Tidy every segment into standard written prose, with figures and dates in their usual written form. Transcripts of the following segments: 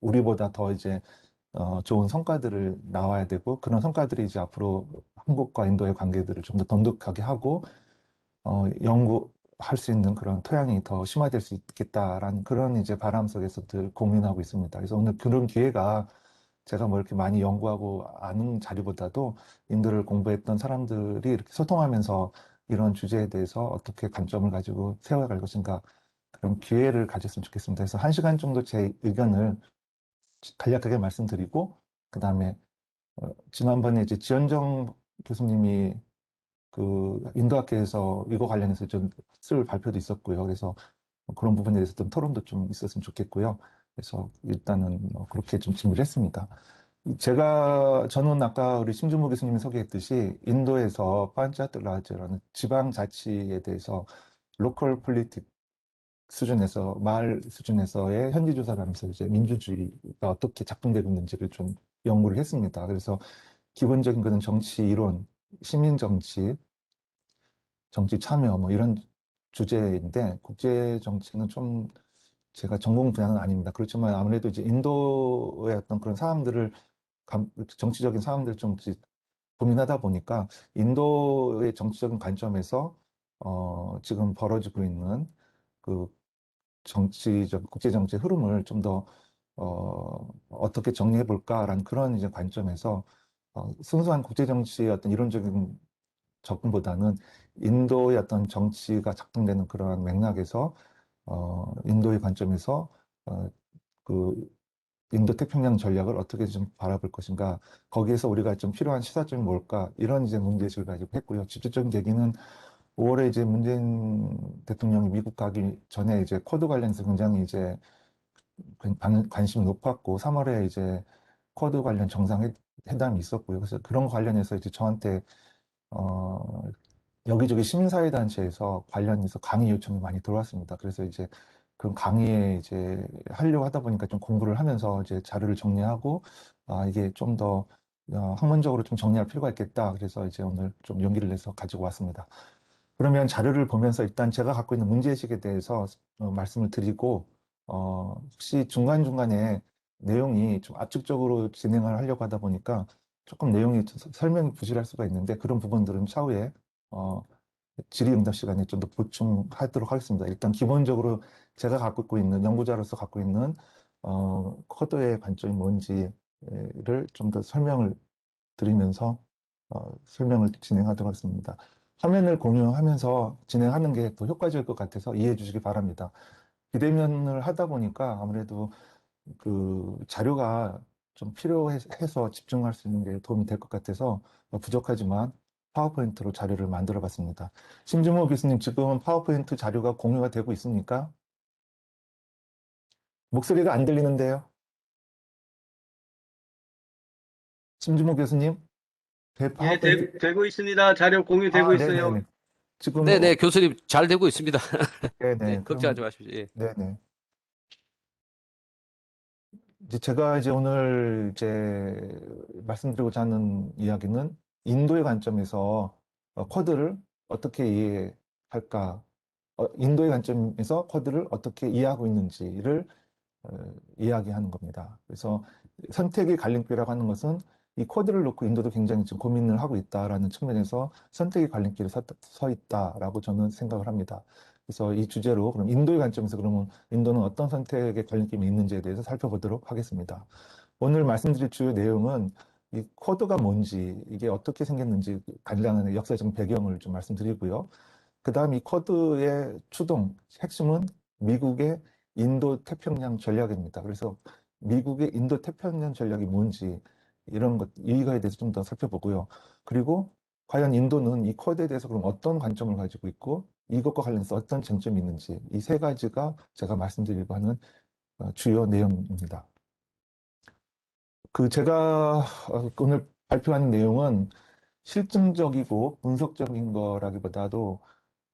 우리보다 더 이제 좋은 성과들을 나와야 되고 그런 성과들이 이제 앞으로 한국과 인도의 관계들을 좀 더 돈독하게 하고 연구할 수 있는 그런 토양이 더 심화될 수 있겠다라는 그런 이제 바람 속에서 늘 고민하고 있습니다. 그래서 오늘 그런 기회가 제가 뭐 이렇게 많이 연구하고 아는 자리보다도 인도를 공부했던 사람들이 이렇게 소통하면서 이런 주제에 대해서 어떻게 관점을 가지고 세워갈 것인가 그런 기회를 가졌으면 좋겠습니다. 그래서 한 시간 정도 제 의견을 간략하게 말씀드리고 그다음에 지난번에 이제 지현정 교수님이 그 인도학계에서 이거 관련해서 좀 쓸 발표도 있었고요. 그래서 그런 부분에 대해서 좀 토론도 좀 있었으면 좋겠고요. 그래서 일단은 그렇게 좀 준비를 했습니다. 저는 아까 우리 심준모 교수님이 소개했듯이 인도에서 판차트 라즈라는 지방 자치에 대해서 로컬 폴리틱 수준에서 마을 수준에서의 현지 조사를 하면서 이제 민주주의가 어떻게 작동되고 있는지를 좀 연구를 했습니다. 그래서 기본적인 거는 정치 이론, 시민 정치, 정치 참여 뭐 이런 주제인데 국제 정치는 좀 제가 전공 분야는 아닙니다. 그렇지만 아무래도 이제 인도의 어떤 그런 상황들을 정치적인 상황들을 좀 고민하다 보니까 인도의 정치적인 관점에서 지금 벌어지고 있는 그 국제 정치 흐름을 좀 더 어떻게 정리해 볼까라는 그런 이제 관점에서 순수한 국제 정치의 어떤 이론적인 접근보다는 인도의 어떤 정치가 작동되는 그러한 맥락에서 인도의 관점에서 어, 그 인도 태평양 전략을 어떻게 좀 바라볼 것인가 거기에서 우리가 좀 필요한 시사점이 뭘까 이런 이제 문제의식을 가지고 했고요. 직접적인 계기는 5월에 이제 문재인 대통령이 미국 가기 전에 이제 쿼드 관련해서 굉장히 이제 관심이 높았고 3월에 이제 쿼드 관련 정상회담이 있었고요. 그래서 그런 관련해서 이제 저한테 어, 여기저기 시민사회단체에서 관련해서 강의 요청이 많이 들어왔습니다. 그래서 이제 그 강의에 이제 하려고 하다 보니까 좀 공부를 하면서 이제 자료를 정리하고, 이게 좀 더 학문적으로 좀 정리할 필요가 있겠다. 그래서 이제 오늘 좀 용기를 내서 가지고 왔습니다. 그러면 자료를 보면서 일단 제가 갖고 있는 문제의식에 대해서 말씀을 드리고, 혹시 중간중간에 내용이 좀 압축적으로 진행을 하려고 하다 보니까 조금 내용이 설명이 부실할 수가 있는데 그런 부분들은 차후에 어, 질의응답 시간에 좀 더 보충하도록 하겠습니다. 일단 기본적으로 제가 갖고 있고 있는 연구자로서 갖고 있는 코드의 관점이 뭔지를 좀 더 설명을 드리면서 설명을 진행하도록 하겠습니다. 화면을 공유하면서 진행하는 게 더 효과적일 것 같아서 이해해 주시기 바랍니다. 비대면을 하다 보니까 아무래도 그 자료가 좀 필요해서 집중할 수 있는 게 도움이 될 것 같아서 부족하지만 파워포인트로 자료를 만들어 봤습니다. 심준모 교수님, 지금 파워포인트 자료가 공유가 되고 있습니까? 목소리가 안 들리는데요. 심준모 교수님, 예, 파워포인트, 되고 있습니다. 자료 공유되고 있어요. 네네네. 지금, 네네, 교수님 잘 되고 있습니다. 네, 네네. 걱정하지 그럼, 마십시오. 예. 네네. 이제 제가 이제 오늘 이제 말씀드리고자 하는 이야기는 인도의 관점에서 쿼드를 어떻게 이해할까, 인도의 관점에서 쿼드를 어떻게 이해하고 있는지를 이야기하는 겁니다. 그래서 선택의 갈림길이라고 하는 것은 이 쿼드를 놓고 인도도 굉장히 지금 고민을 하고 있다라는 측면에서 선택의 갈림길에 서 있다라고 저는 생각을 합니다. 그래서 이 주제로 그럼 인도의 관점에서 그러면 인도는 어떤 선택의 갈림길이 있는지에 대해서 살펴보도록 하겠습니다. 오늘 말씀드릴 주요 내용은 이 쿼드가 뭔지, 이게 어떻게 생겼는지 간단한 역사적 배경을 좀 말씀드리고요. 그 다음 이 쿼드의 추동, 핵심은 미국의 인도 태평양 전략입니다. 그래서 미국의 인도 태평양 전략이 뭔지 이거에 대해서 좀 더 살펴보고요. 그리고 과연 인도는 이 쿼드에 대해서 그럼 어떤 관점을 가지고 있고 이것과 관련해서 어떤 쟁점이 있는지 이 세 가지가 제가 말씀드리려고 하는 주요 내용입니다. 제가 오늘 발표하는 내용은 실증적이고 분석적인 거라기보다도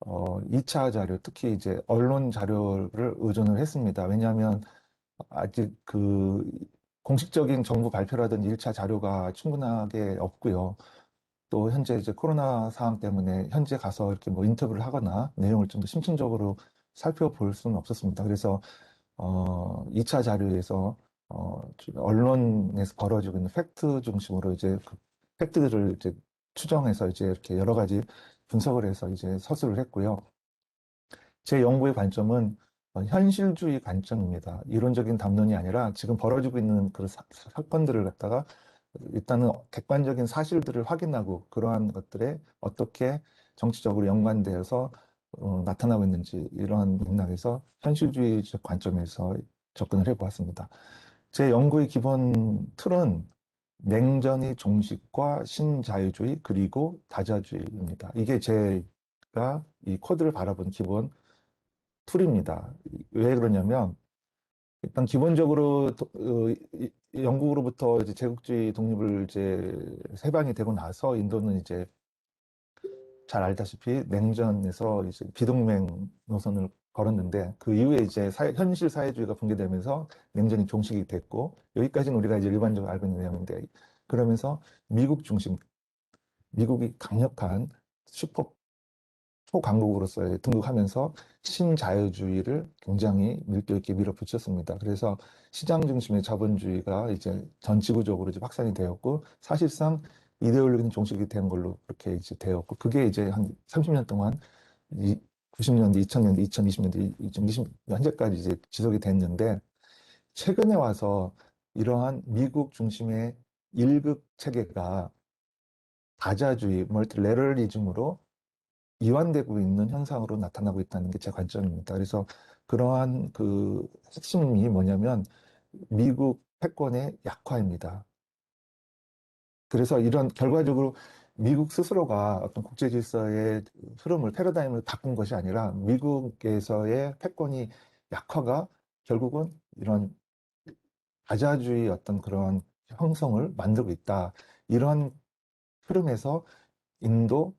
2차 자료, 특히 이제 언론 자료를 의존을 했습니다. 왜냐하면 아직 그 공식적인 정부 발표라든지 1차 자료가 충분하게 없고요. 또 현재 이제 코로나 상황 때문에 현재 가서 이렇게 뭐 인터뷰를 하거나 내용을 좀 더 심층적으로 살펴볼 수는 없었습니다. 그래서 2차 자료에서 언론에서 벌어지고 있는 팩트 중심으로 이제 그 팩트들을 이제 추정해서 이제 이렇게 여러 가지 분석을 해서 이제 서술을 했고요. 제 연구의 관점은 현실주의 관점입니다. 이론적인 담론이 아니라 지금 벌어지고 있는 그 사건들을 갖다가 일단은 객관적인 사실들을 확인하고 그러한 것들에 어떻게 정치적으로 연관되어서 나타나고 있는지 이러한 맥락에서 현실주의적 관점에서 접근을 해보았습니다. 제 연구의 기본 틀은 냉전의 종식과 신자유주의 그리고 다자주의입니다. 이게 제가 이 코드를 바라본 기본 툴입니다. 왜 그러냐면 일단 기본적으로 영국으로부터 이제 제국주의 독립을 이제 해방이 되고 나서 인도는 이제 잘 알다시피 냉전에서 이제 비동맹 노선을 걸었는데 그 이후에 이제 현실 사회주의가 붕괴되면서 냉전이 종식이 됐고 여기까지는 우리가 이제 일반적으로 알고 있는 내용인데 그러면서 미국 중심 미국이 강력한 슈퍼 초강국으로서 등극하면서 신자유주의를 굉장히 밀도 있게 밀어붙였습니다. 그래서 시장 중심의 자본주의가 이제 전 지구적으로 이제 확산이 되었고 사실상 이데올로기는 종식이 된 걸로 그렇게 이제 되었고 그게 이제 한 30년 동안 90년대, 2000년대, 2020년대, 2020년 현재까지 이제 지속이 됐는데 최근에 와서 이러한 미국 중심의 일극 체계가 다자주의, 멀티레럴리즘으로 이완되고 있는 현상으로 나타나고 있다는 게 제 관점입니다. 그래서 그러한 그 핵심이 뭐냐면 미국 패권의 약화입니다. 그래서 이런 결과적으로 미국 스스로가 어떤 국제 질서의 흐름을 패러다임을 바꾼 것이 아니라 미국에서의 패권이 약화가 결국은 이런 다자주의 어떤 그런 형성을 만들고 있다. 이런 흐름에서 인도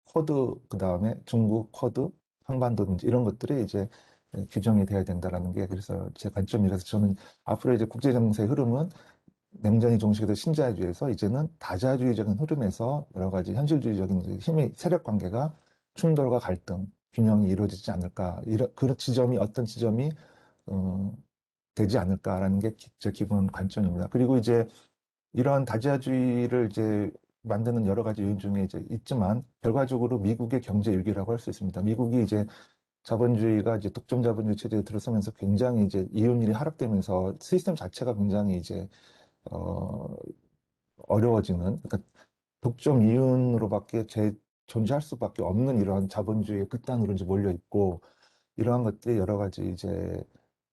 코드, 그 다음에 중국 코드, 한반도든지 이런 것들이 이제 규정이 돼야 된다라는 게 그래서 제 관점이라서 저는 앞으로 이제 국제 정세의 흐름은 냉전이 종식이 된 신자유주의에서 이제는 다자주의적인 흐름에서 여러 가지 현실주의적인 힘의 세력 관계가 충돌과 갈등, 균형이 이루어지지 않을까. 그 지점이 어떤 지점이 어, 되지 않을까라는 게 제 기본 관점입니다. 그리고 이제 이러한 다자주의를 이제 만드는 여러 가지 요인 중에 이제 있지만 결과적으로 미국의 경제 위기라고 할 수 있습니다. 미국이 이제 자본주의가 이제 독점 자본주의 체제에 들어서면서 굉장히 이제 이윤율이 하락되면서 시스템 자체가 굉장히 이제 어 어려워지는 그러니까 독점 이윤으로밖에 존재할 수밖에 없는 이러한 자본주의의 극단으로 이제 몰려 있고 이러한 것들이 여러 가지 이제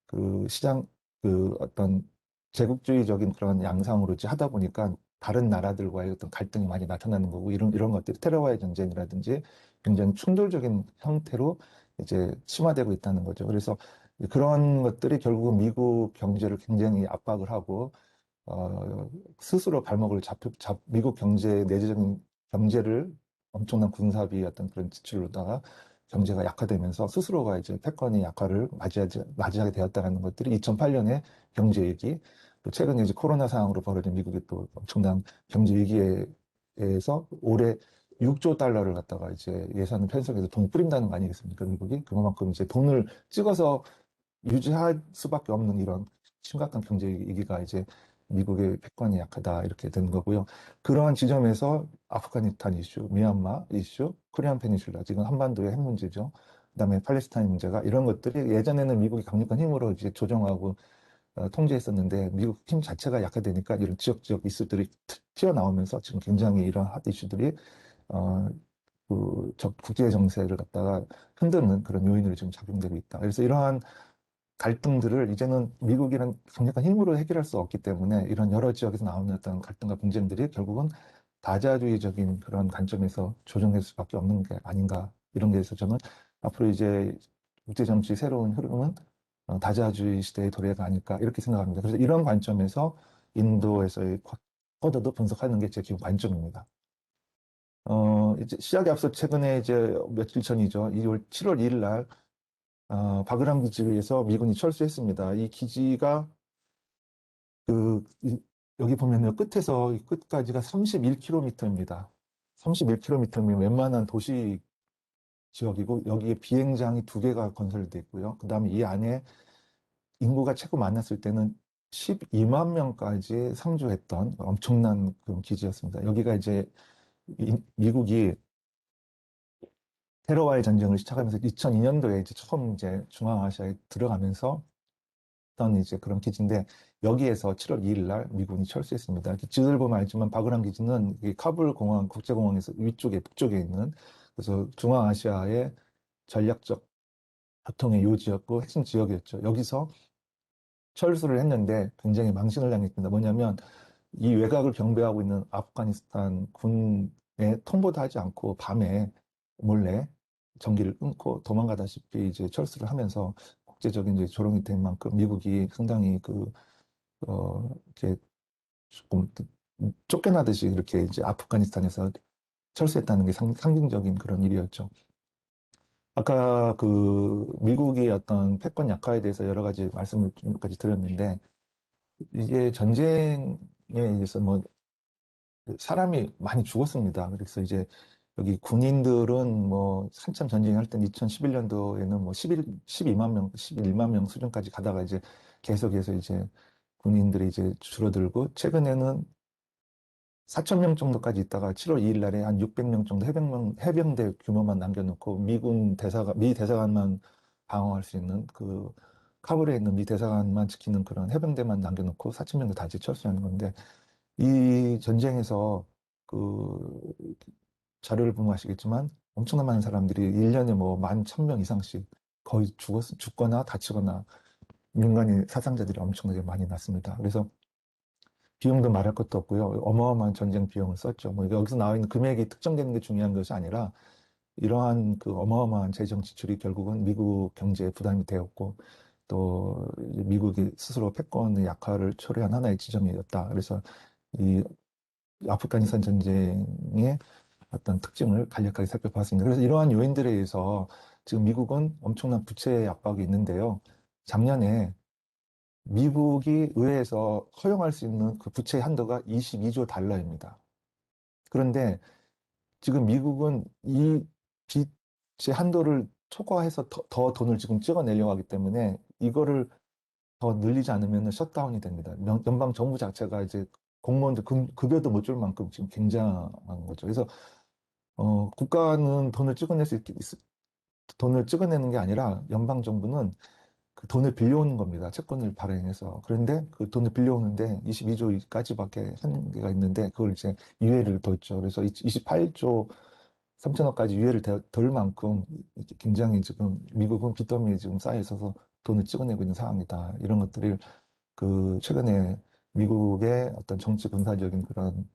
그 시장 그 어떤 제국주의적인 그런 양상으로 이제 하다 보니까 다른 나라들과의 어떤 갈등이 많이 나타나는 거고 이런 것들이 테러와의 전쟁이라든지 굉장히 충돌적인 형태로 이제 심화되고 있다는 거죠. 그래서 그런 것들이 결국은 미국 경제를 굉장히 압박을 하고 스스로 발목을 미국 내재적인 경제를 엄청난 군사비 어떤 그런 지출로다가 경제가 약화되면서 스스로가 이제 패권의 약화를 맞이하게 되었다는 것들이 2008년에 경제 위기, 또 최근에 이제 코로나 상황으로 벌어진 미국의 또 엄청난 경제 위기에서 올해 6조 달러를 갖다가 이제 예산을 편성해서 돈을 뿌린다는 거 아니겠습니까, 미국이? 그만큼 이제 돈을 찍어서 유지할 수밖에 없는 이런 심각한 경제 위기가 이제 미국의 패권이 약하다 이렇게 된 거고요. 그러한 지점에서 아프가니스탄 이슈, 미얀마 이슈, 코리안 페닌슐라 지금 한반도의 핵 문제죠. 그다음에 팔레스타인 문제가 이런 것들이 예전에는 미국이 강력한 힘으로 이제 조정하고 통제했었는데 미국 힘 자체가 약화되니까 이런 지역 이슈들이 튀어나오면서 지금 굉장히 이런 핫 이슈들이 어, 국제 정세를 갖다가 흔드는 그런 요인으로 지금 작용되고 있다. 그래서 이러한 갈등들을 이제는 미국이란 강력한 힘으로 해결할 수 없기 때문에 이런 여러 지역에서 나오는 어떤 갈등과 분쟁들이 결국은 다자주의적인 그런 관점에서 조정될 수밖에 없는 게 아닌가 이런 게 있어서 저는 앞으로 이제 국제정치 새로운 흐름은 다자주의 시대의 도래가 아닐까 이렇게 생각합니다. 그래서 이런 관점에서 인도에서의 쿼드도 분석하는 게 제 기본 관점입니다. 이제 시작에 앞서 최근에 이제 며칠 전이죠. 7월 2일 날 바그람 기지에서 미군이 철수했습니다. 이 기지가 여기 보면요. 끝에서 이 끝까지가 31km입니다. 31km면 웬만한 도시 지역이고 여기에 비행장이 두 개가 건설되어 있고요. 그다음에 이 안에 인구가 최고 많았을 때는 12만 명까지 상주했던 엄청난 그런 기지였습니다. 여기가 이제 미국이 테러와의 전쟁을 시작하면서 2002년도에 이제 처음 이제 중앙아시아에 들어가면서 어떤 이제 그런 기지인데 여기에서 7월 2일 날 미군이 철수했습니다. 이렇게 지도를 보면 알지만 바그란 기지는 이 카불 공항 국제공항에서 위쪽에 북쪽에 있는 그래서 중앙아시아의 전략적 교통의 요지였고 핵심 지역이었죠. 여기서 철수를 했는데 굉장히 망신을 당했습니다. 뭐냐면 이 외곽을 경배하고 있는 아프가니스탄 군에 통보도 하지 않고 밤에 몰래 전기를 끊고 도망가다시피 이제 철수를 하면서 국제적인 이제 조롱이 된 만큼 미국이 상당히 이렇게 조금 쫓겨나듯이 이렇게 이제 아프가니스탄에서 철수했다는 게 상징적인 그런 일이었죠. 아까 그 미국의 어떤 패권 약화에 대해서 여러 가지 말씀을 지금까지 드렸는데 이게 전쟁에 의해서 뭐 사람이 많이 죽었습니다. 그래서 이제 여기 군인들은 뭐 한참 전쟁할 때 2011년도에는 뭐 12만 명, 11만 명 수준까지 가다가 이제 계속해서 이제 군인들이 이제 줄어들고 최근에는 4천 명 정도까지 있다가 7월 2일 날에 한 600명 정도 해병대 규모만 남겨놓고 미 대사관만 방어할 수 있는 그 카불에 있는 미 대사관만 지키는 그런 해병대만 남겨놓고 4천 명도 다 이제 철수하는 건데 이 전쟁에서 그 자료를 보면 아시겠지만 엄청난 많은 사람들이 1년에 뭐 11,000명 이상씩 거의 죽거나 다치거나 민간인 사상자들이 엄청나게 많이 났습니다. 그래서 비용도 말할 것도 없고요. 어마어마한 전쟁 비용을 썼죠. 뭐 여기서 나와 있는 금액이 특정되는 게 중요한 것이 아니라 이러한 그 어마어마한 재정 지출이 결국은 미국 경제에 부담이 되었고 또 미국이 스스로 패권의 약화를 초래한 하나의 지점이었다. 그래서 이 아프가니스탄 전쟁의 어떤 특징을 간략하게 살펴봤습니다. 그래서 이러한 요인들에 의해서 지금 미국은 엄청난 부채 압박이 있는데요. 작년에 미국이 의회에서 허용할 수 있는 그 부채 한도가 22조 달러입니다. 그런데 지금 미국은 이 빚의 한도를 초과해서 더 돈을 지금 찍어내려고 하기 때문에 이거를 더 늘리지 않으면 셧다운이 됩니다. 연방 정부 자체가 이제 공무원들 급여도 못 줄 만큼 지금 굉장한 거죠. 그래서 국가는 돈을 찍어내는 게 아니라 연방 정부는 그 돈을 빌려오는 겁니다. 채권을 발행해서. 그런데 그 돈을 빌려오는데 22조까지밖에 한계가 있는데 그걸 이제 유예를 뒀죠. 그래서 28조 3천억까지 유예를 덜 만큼 굉장히 지금 미국은 빚더미에 지금 쌓여 있어서 돈을 찍어내고 있는 상황이다. 이런 것들을 그 최근에 미국의 어떤 정치 군사적인 그런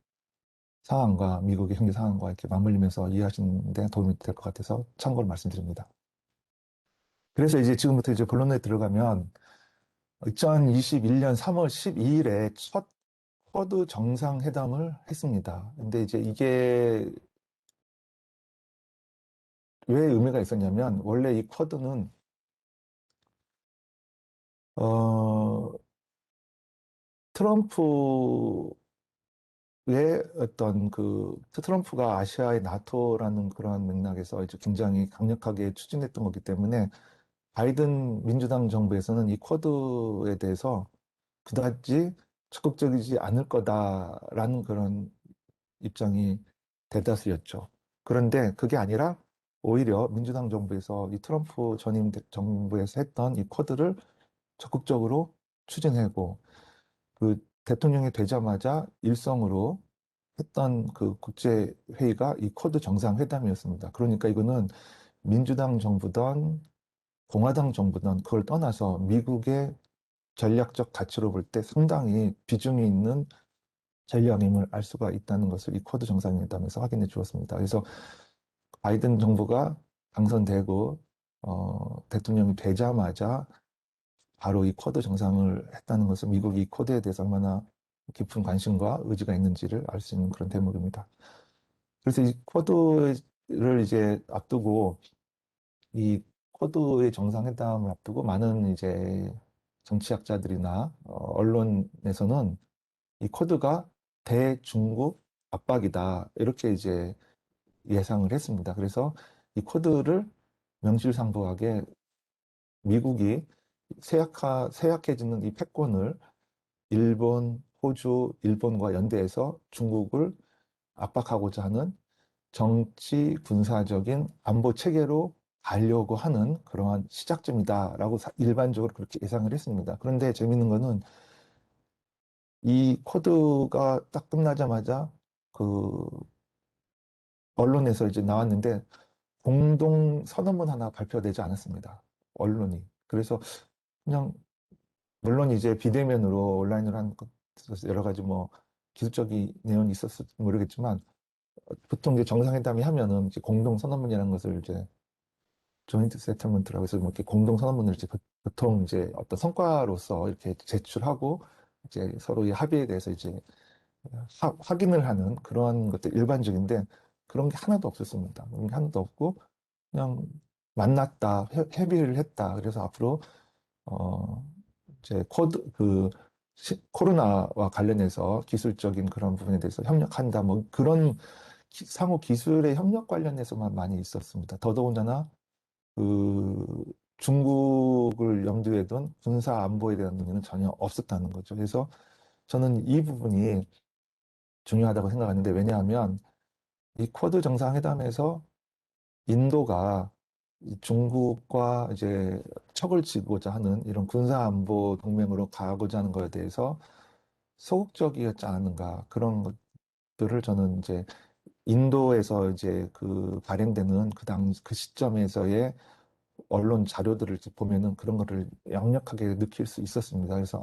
상황과 미국의 현재 상황과 이렇게 맞물리면서 이해하시는 데 도움이 될 것 같아서 참고로 말씀드립니다. 그래서 이제 지금부터 이제 본론에 들어가면 2021년 3월 12일에 첫 쿼드 정상회담을 했습니다. 근데 이제 이게 왜 의미가 있었냐면 원래 이 쿼드는 어 트럼프의 어떤 그 트럼프가 아시아의 나토라는 그러한 맥락에서 이제 굉장히 강력하게 추진했던 거기 때문에 바이든 민주당 정부에서는 이 쿼드에 대해서 그다지 적극적이지 않을 거다라는 그런 입장이 대다수였죠. 그런데 그게 아니라 오히려 민주당 정부에서 이 트럼프 전임 정부에서 했던 이 쿼드를 적극적으로 추진하고 그 대통령이 되자마자 일성으로 했던 그 국제 회의가 이 쿼드 정상회담이었습니다. 그러니까 이거는 민주당 정부든 공화당 정부든 그걸 떠나서 미국의 전략적 가치로 볼 때 상당히 비중이 있는 전략임을 알 수가 있다는 것을 이 쿼드 정상회담에서 확인해 주었습니다. 그래서 바이든 정부가 당선되고 대통령이 되자마자 바로 이 쿼드 정상을 했다는 것은 미국이 이 쿼드에 대해서 얼마나 깊은 관심과 의지가 있는지를 알 수 있는 그런 대목입니다. 그래서 이 쿼드를 이제 앞두고 이 쿼드의 정상회담을 앞두고 많은 이제 정치학자들이나 언론에서는 이 쿼드가 대중국 압박이다 이렇게 이제 예상을 했습니다. 그래서 이 쿼드를 명실상부하게 미국이 쇠약해지는 이 패권을 일본, 호주, 일본과 연대해서 중국을 압박하고자 하는 정치, 군사적인 안보 체계로 가려고 하는 그러한 시작점이다라고 일반적으로 그렇게 예상을 했습니다. 그런데 재밌는 거는 이 코드가 딱 끝나자마자 그 언론에서 이제 나왔는데 공동 선언문 하나 발표되지 않았습니다. 언론이. 그래서 그냥 물론 이제 비대면으로 온라인으로 한 것에서 여러 가지 뭐 기술적인 내용이 있었을지 모르겠지만 보통 이제 정상회담이 하면은 이제 공동 선언문이라는 것을 이제 조인트 세틀먼트라고 해서 뭐 이렇게 공동 선언문을 이제 보통 이제 어떤 성과로서 이렇게 제출하고 이제 서로의 합의에 대해서 이제 확인을 하는 그러한 것들 일반적인데 그런 게 하나도 없었습니다. 그런 게 하나도 없고 그냥 만났다, 협의를 했다. 그래서 앞으로 어 이제 코로나와 관련해서 기술적인 그런 부분에 대해서 협력한다. 뭐 그런 상호 기술의 협력 관련해서만 많이 있었습니다. 더더군다나 그 중국을 염두에 둔 군사 안보에 대한 논의는 전혀 없었다는 거죠. 그래서 저는 이 부분이 중요하다고 생각하는데 왜냐하면 이 쿼드 정상회담에서 인도가 이 중국과 이제 척을 지고자 하는 이런 군사 안보 동맹으로 가고자 하는 것에 대해서 소극적이었지 않은가 그런 것들을 저는 이제 인도에서 이제 그 발행되는 그 시점에서의 언론 자료들을 이제 보면은 그런 거를 역력하게 느낄 수 있었습니다. 그래서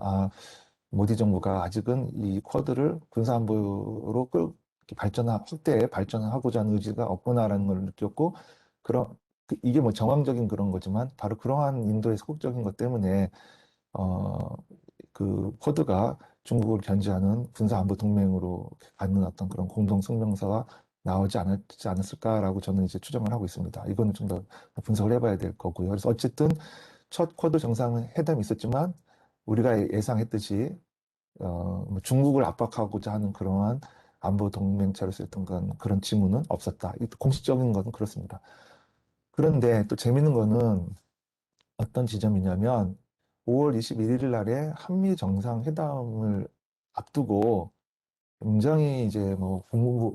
모디 정부가 아직은 이 쿼드를 군사안보로 이렇게 확대 발전하고자 하는 의지가 없구나라는 걸 느꼈고 그런 이게 뭐 정황적인 그런 거지만 바로 그러한 인도의 소극적인 것 때문에 어, 그 쿼드가 중국을 견제하는 군사안보 동맹으로 갖는 어떤 그런 공동 성명서가 나오지 않았을까라고 저는 이제 추정을 하고 있습니다. 이거는 좀 더 분석을 해봐야 될 거고요. 그래서 어쨌든 첫 쿼드 정상회담이 있었지만 우리가 예상했듯이 뭐 중국을 압박하고자 하는 그러한 안보 동맹체로서 했던 그런 징후는 없었다. 공식적인 것은 그렇습니다. 그런데 또 재밌는 거는 어떤 지점이냐면 5월 21일 날에 한미 정상회담을 앞두고 굉장히 이제 뭐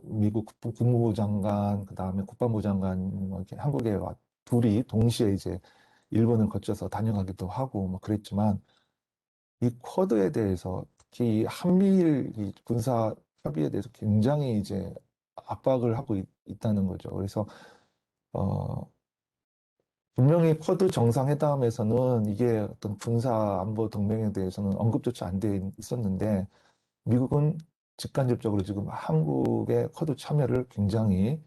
미국 국무부 장관, 그 다음에 국방부 장관, 뭐 이렇게 한국에 둘이 동시에 이제 일본을 거쳐서 다녀가기도 하고 뭐 그랬지만 이 쿼드에 대해서 특히 이 한미일 이 군사 협의에 대해서 굉장히 이제 압박을 하고 있다는 거죠. 그래서 어, 분명히 쿼드 정상회담에서는 이게 어떤 군사 안보 동맹에 대해서는 언급조차 안 돼 있었는데 미국은 직간접적으로 지금 한국의 쿼드 참여를 굉장히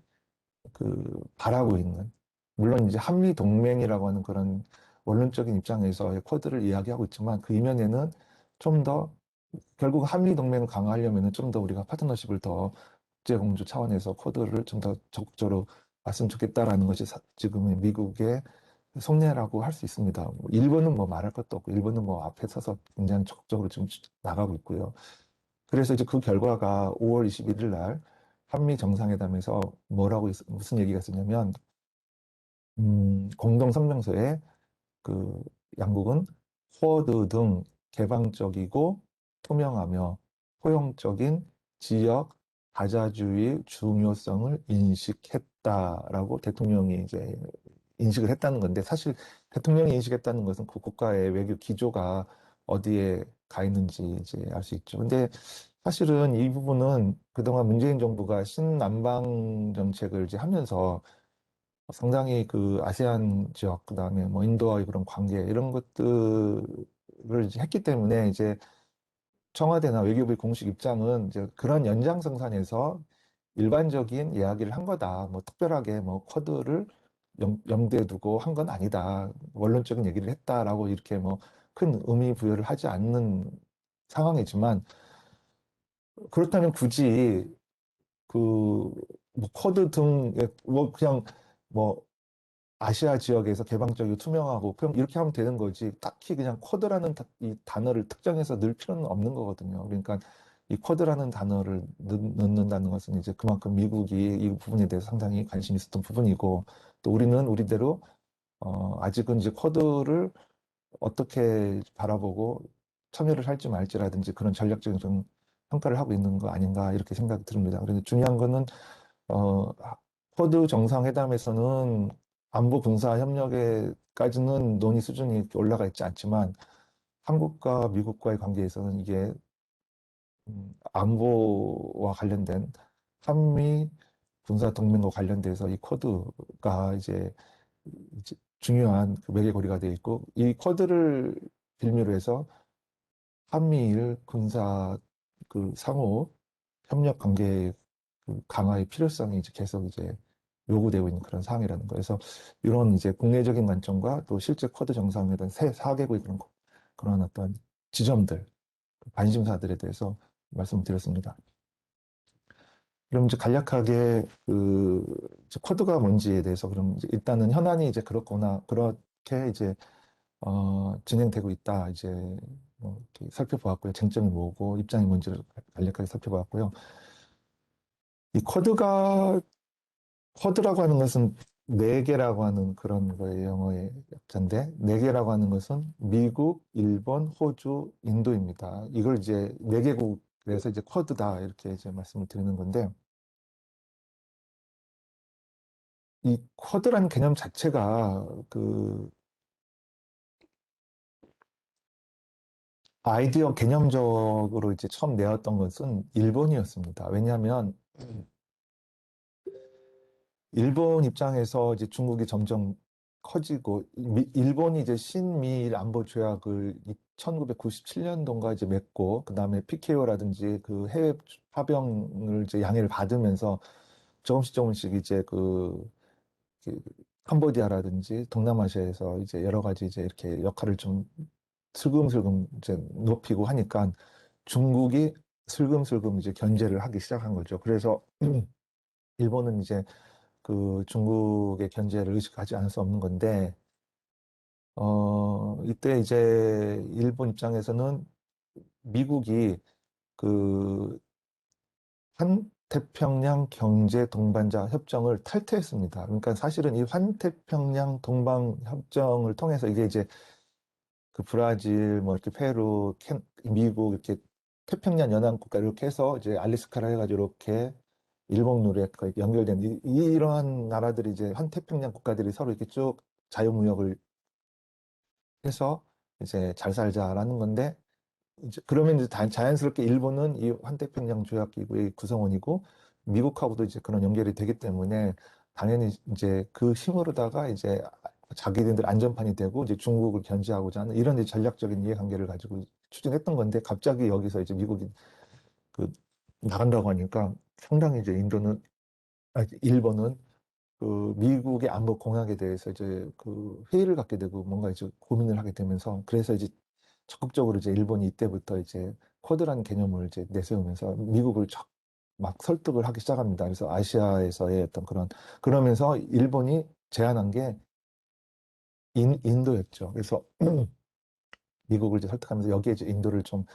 바라고 있는 물론 이제 한미 동맹이라고 하는 그런 원론적인 입장에서 쿼드를 이야기하고 있지만 그 이면에는 좀 더 결국 한미 동맹을 강화하려면 좀 더 우리가 파트너십을 더 국제공조 차원에서 쿼드를 좀 더 적극적으로 왔으면 좋겠다라는 것이 지금의 미국의 속내라고 할 수 있습니다. 일본은 뭐 말할 것도 없고 일본은 뭐 앞에 서서 굉장히 적극적으로 지금 나가고 있고요. 그래서 이제 그 결과가 5월 21일 날 한미 정상회담에서 무슨 얘기가 있었냐면 공동 성명서에 그 양국은 쿼드 등 개방적이고 투명하며 포용적인 지역 다자주의 중요성을 인식했다라고 대통령이 이제 인식을 했다는 건데 사실 대통령이 인식했다는 것은 그 국가의 외교 기조가 어디에 가 있는지 이제 알 수 있죠. 근데 사실은 이 부분은 그동안 문재인 정부가 신남방 정책을 이제 하면서 상당히 그 아세안 지역, 그다음에 뭐 인도와의 그런 관계 이런 것들을 이제 했기 때문에 이제 청와대나 외교부의 공식 입장은 이제 그런 연장성산에서 일반적인 이야기를 한 거다. 뭐 특별하게 뭐 쿼드를 염두에 두고 한 건 아니다. 원론적인 얘기를 했다라고 이렇게 뭐 큰 의미 부여를 하지 않는 상황이지만 그렇다면 굳이 뭐 쿼드 등뭐 그냥 뭐 아시아 지역에서 개방적이고 투명하고 그럼 이렇게 하면 되는 거지. 딱히 그냥 쿼드라는 이 단어를 특정해서 넣을 필요는 없는 거거든요. 그러니까 이 쿼드라는 단어를 넣는다는 것은 이제 그만큼 미국이 이 부분에 대해서 상당히 관심이 있었던 부분이고 또 우리는 우리대로 아직은 이제 쿼드를 어떻게 바라보고 참여를 할지 말지라든지 그런 전략적인 좀 평가를 하고 있는 거 아닌가 이렇게 생각이 듭니다. 그런데 중요한 거는 어, 쿼드 정상회담에서는 안보 군사 협력에까지는 논의 수준이 이렇게 올라가 있지 않지만 한국과 미국과의 관계에서는 이게 안보와 관련된 한미 군사 동맹과 관련돼서 이 쿼드가 이제 중요한 그 매개고리가 되어 있고 이 쿼드를 빌미로 해서 한미일 군사 그 상호 협력 관계 그 강화의 필요성이 이제 계속 이제 요구되고 있는 그런 상황이라는 거예요. 그래서 이런 이제 국내적인 관점과 또 실제 쿼드 정상회담 새 4개국의 그런 어떤 지점들, 관심사들에 대해서 말씀드렸습니다. 그럼 이제 간략하게 그 이제 쿼드가 뭔지에 대해서 그럼 이제 일단은 현안이 이제 그렇거나 그렇게 이제 진행되고 있다. 이제 뭐 이렇게 살펴보았고요. 쟁점이 뭐고 입장이 뭔지를 간략하게 살펴보았고요. 이 쿼드라고 하는 것은 네 개라고 하는 그런 거예요. 영어의 약자인데 네 개라고 하는 것은 미국, 일본, 호주, 인도입니다. 이걸 이제 네 개국에서 이제 쿼드다 이렇게 이제 말씀을 드리는 건데 이 쿼드라는 개념 자체가 그 아이디어 개념적으로 이제 처음 내었던 것은 일본이었습니다. 왜냐하면 일본 입장에서 이제 중국이 점점 커지고 일본이 이제 신미일 안보 조약을 1997년도인가 이제 맺고 그다음에 PKO라든지 그 해외 파병을 이제 양해를 받으면서 조금씩 이제 그 캄보디아라든지 동남아시아에서 이제 여러 가지 이제 이렇게 역할을 좀 슬금슬금 이제 높이고 하니까 중국이 슬금슬금 이제 견제를 하기 시작한 거죠. 그래서 일본은 이제 그 중국의 견제를 의식하지 않을 수 없는 건데, 이때 이제 일본 입장에서는 미국이 그 환태평양 경제 동반자 협정을 탈퇴했습니다. 그러니까 사실은 이 환태평양 동방 협정을 통해서 이게 이제 그 브라질, 뭐 이렇게 페루, 미국 이렇게 태평양 연안 국가 이렇게 해서 이제 알래스카라 해가지고 이렇게 일본으로 거의 연결된 이러한 나라들이 이제 환태평양 국가들이 서로 이렇게 쭉 자유무역을 해서 이제 잘 살자라는 건데 이제 그러면 이제 자연스럽게 일본은 이 환태평양 조약기구의 구성원이고 미국하고도 이제 그런 연결이 되기 때문에 당연히 이제 그 힘으로다가 이제 자기네들 안전판이 되고 이제 중국을 견제하고자 하는 이런 이제 전략적인 이해관계를 가지고 추진했던 건데 갑자기 여기서 이제 미국이 그 나간다고 하니까 상당히 이제 일본은 그 미국의 안보 공약에 대해서 이제 그 회의를 갖게 되고 뭔가 이제 고민을 하게 되면서 그래서 이제 적극적으로 이제 일본이 이때부터 이제 쿼드라는 개념을 이제 내세우면서 미국을 막 설득을 하기 시작합니다. 그래서 아시아에서의 어떤 그러면서 일본이 제안한 게 인도였죠. 그래서 미국을 이제 설득하면서 여기에 이제 인도를 좀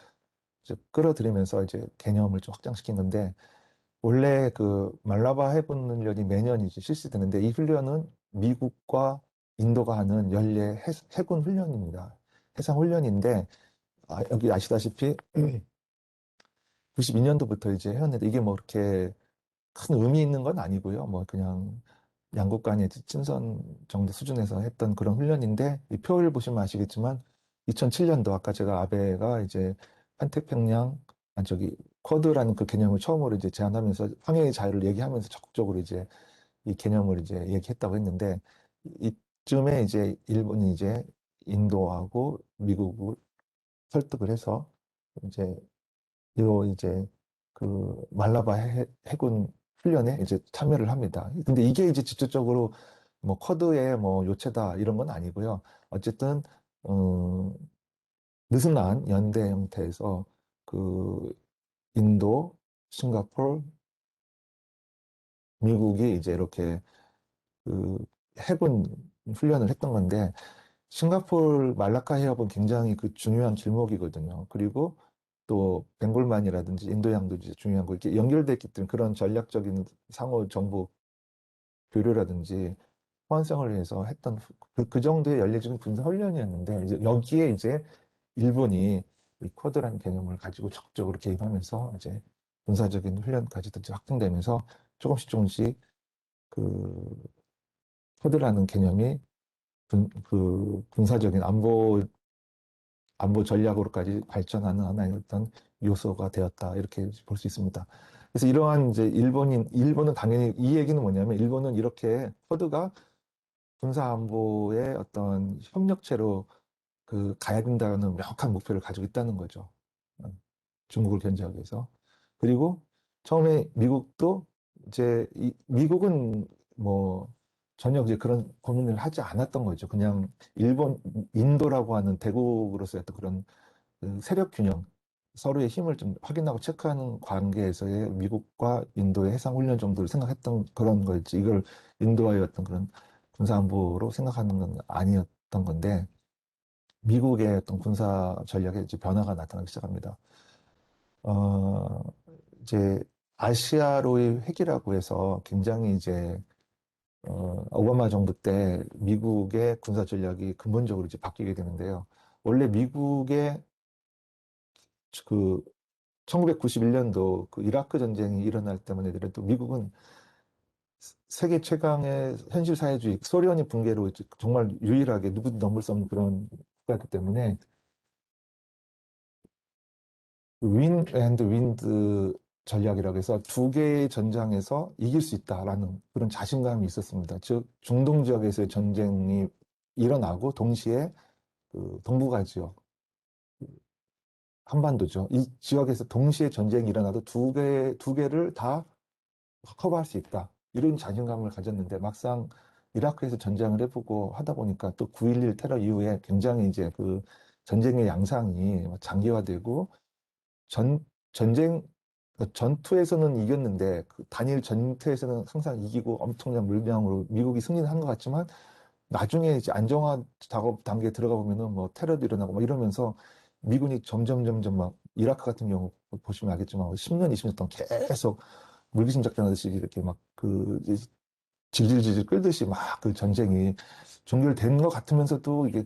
이제 끌어들이면서 이제 개념을 좀 확장시킨 건데 원래 그 말라바 해군 훈련이 매년 이제 실시되는데 이 훈련은 미국과 인도가 하는 연례 해군 훈련입니다. 해상 훈련인데 여기 아시다시피 92년도부터 이제 해왔는데 이게 뭐 그렇게 큰 의미 있는 건 아니고요. 뭐 그냥 양국 간의 친선 정도 수준에서 했던 그런 훈련인데 이 표를 보시면 아시겠지만 2007년도 아까 제가 아베가 이제 환태평양 저기 쿼드라는 그 개념을 처음으로 이제 제안하면서 황해의 자유를 얘기하면서 적극적으로 이제 이 개념을 이제 얘기했다고 했는데 이쯤에 이제 일본이 이제 인도하고 미국을 설득을 해서 이제 이제 그 말라바 해군 훈련에 이제 참여를 합니다. 근데 이게 이제 직접적으로 뭐 쿼드의 뭐 요체다 이런 건 아니고요. 어쨌든 어, 느슨한 연대 형태에서 그 인도, 싱가포르, 미국이 이제 이렇게 그 해군 훈련을 했던 건데 싱가포르 말라카 해협은 굉장히 그 중요한 길목이거든요. 그리고 또 벵골만이라든지 인도양도 이제 중요한 거 이렇게 연결돼 있기 때문에 그런 전략적인 상호 정보 교류라든지 호환성을 위해서 했던 그 정도의 연례적인 군사 훈련이었는데 이제 여기에 이제 일본이 이 쿼드라는 개념을 가지고 적극적으로 개입하면서 이제 군사적인 훈련까지도 이제 확장되면서 조금씩 그 쿼드라는 개념이 그 군사적인 안보 전략으로까지 발전하는 하나의 어떤 요소가 되었다. 이렇게 볼 수 있습니다. 그래서 이러한 이제 일본은 당연히 이 얘기는 뭐냐면 일본은 이렇게 쿼드가 군사 안보의 어떤 협력체로 가야 된다는 명확한 목표를 가지고 있다는 거죠. 어, 중국을 견제하기 위해서. 그리고 처음에 미국도 이제 미국은 뭐 전혀 이제 그런 고민을 하지 않았던 거죠. 그냥 인도라고 하는 대국으로서의 어떤 그런 세력 균형, 서로의 힘을 좀 확인하고 체크하는 관계에서의 미국과 인도의 해상 훈련 정도를 생각했던 그런 거였지. 이걸 인도와의 어떤 그런 군사안보로 생각하는 건 아니었던 건데, 미국의 어떤 군사 전략에 이제 변화가 나타나기 시작합니다. 어, 이제 아시아로의 회귀라고 해서 굉장히 이제 오바마 정부 때 미국의 군사 전략이 근본적으로 이제 바뀌게 되는데요. 원래 미국의 그 1991년도 그 이라크 전쟁이 일어날 때만 해도 미국은 세계 최강의 현실 사회주의, 소련이 붕괴로 이제 정말 유일하게 누구도 넘을 수 없는 그런 국가이기 때문에 윈 앤드 윈드 전략이라고 해서 두 개의 전장에서 이길 수 있다라는 그런 자신감이 있었습니다. 즉 중동 지역에서의 전쟁이 일어나고 동시에 동북아 지역, 한반도죠. 이 지역에서 동시에 전쟁이 일어나도 두 개를 다 커버할 수 있다. 이런 자신감을 가졌는데 막상 이라크에서 전쟁을 해보고 하다 보니까 또 9.11 테러 이후에 굉장히 이제 전쟁의 양상이 장기화되고 전, 전쟁, 전투에서는 이겼는데 단일 전투에서는 항상 이기고 엄청난 물량으로 미국이 승리는 한 것 같지만 나중에 이제 안정화 작업 단계에 들어가 보면은 뭐 테러도 일어나고 막 이러면서 미군이 점점 막 이라크 같은 경우 보시면 알겠지만 10년, 20년 동안 계속 물귀신 작전하듯이 이렇게 막 질질질질 끌듯이 막 그 전쟁이 종결된 것 같으면서도 이게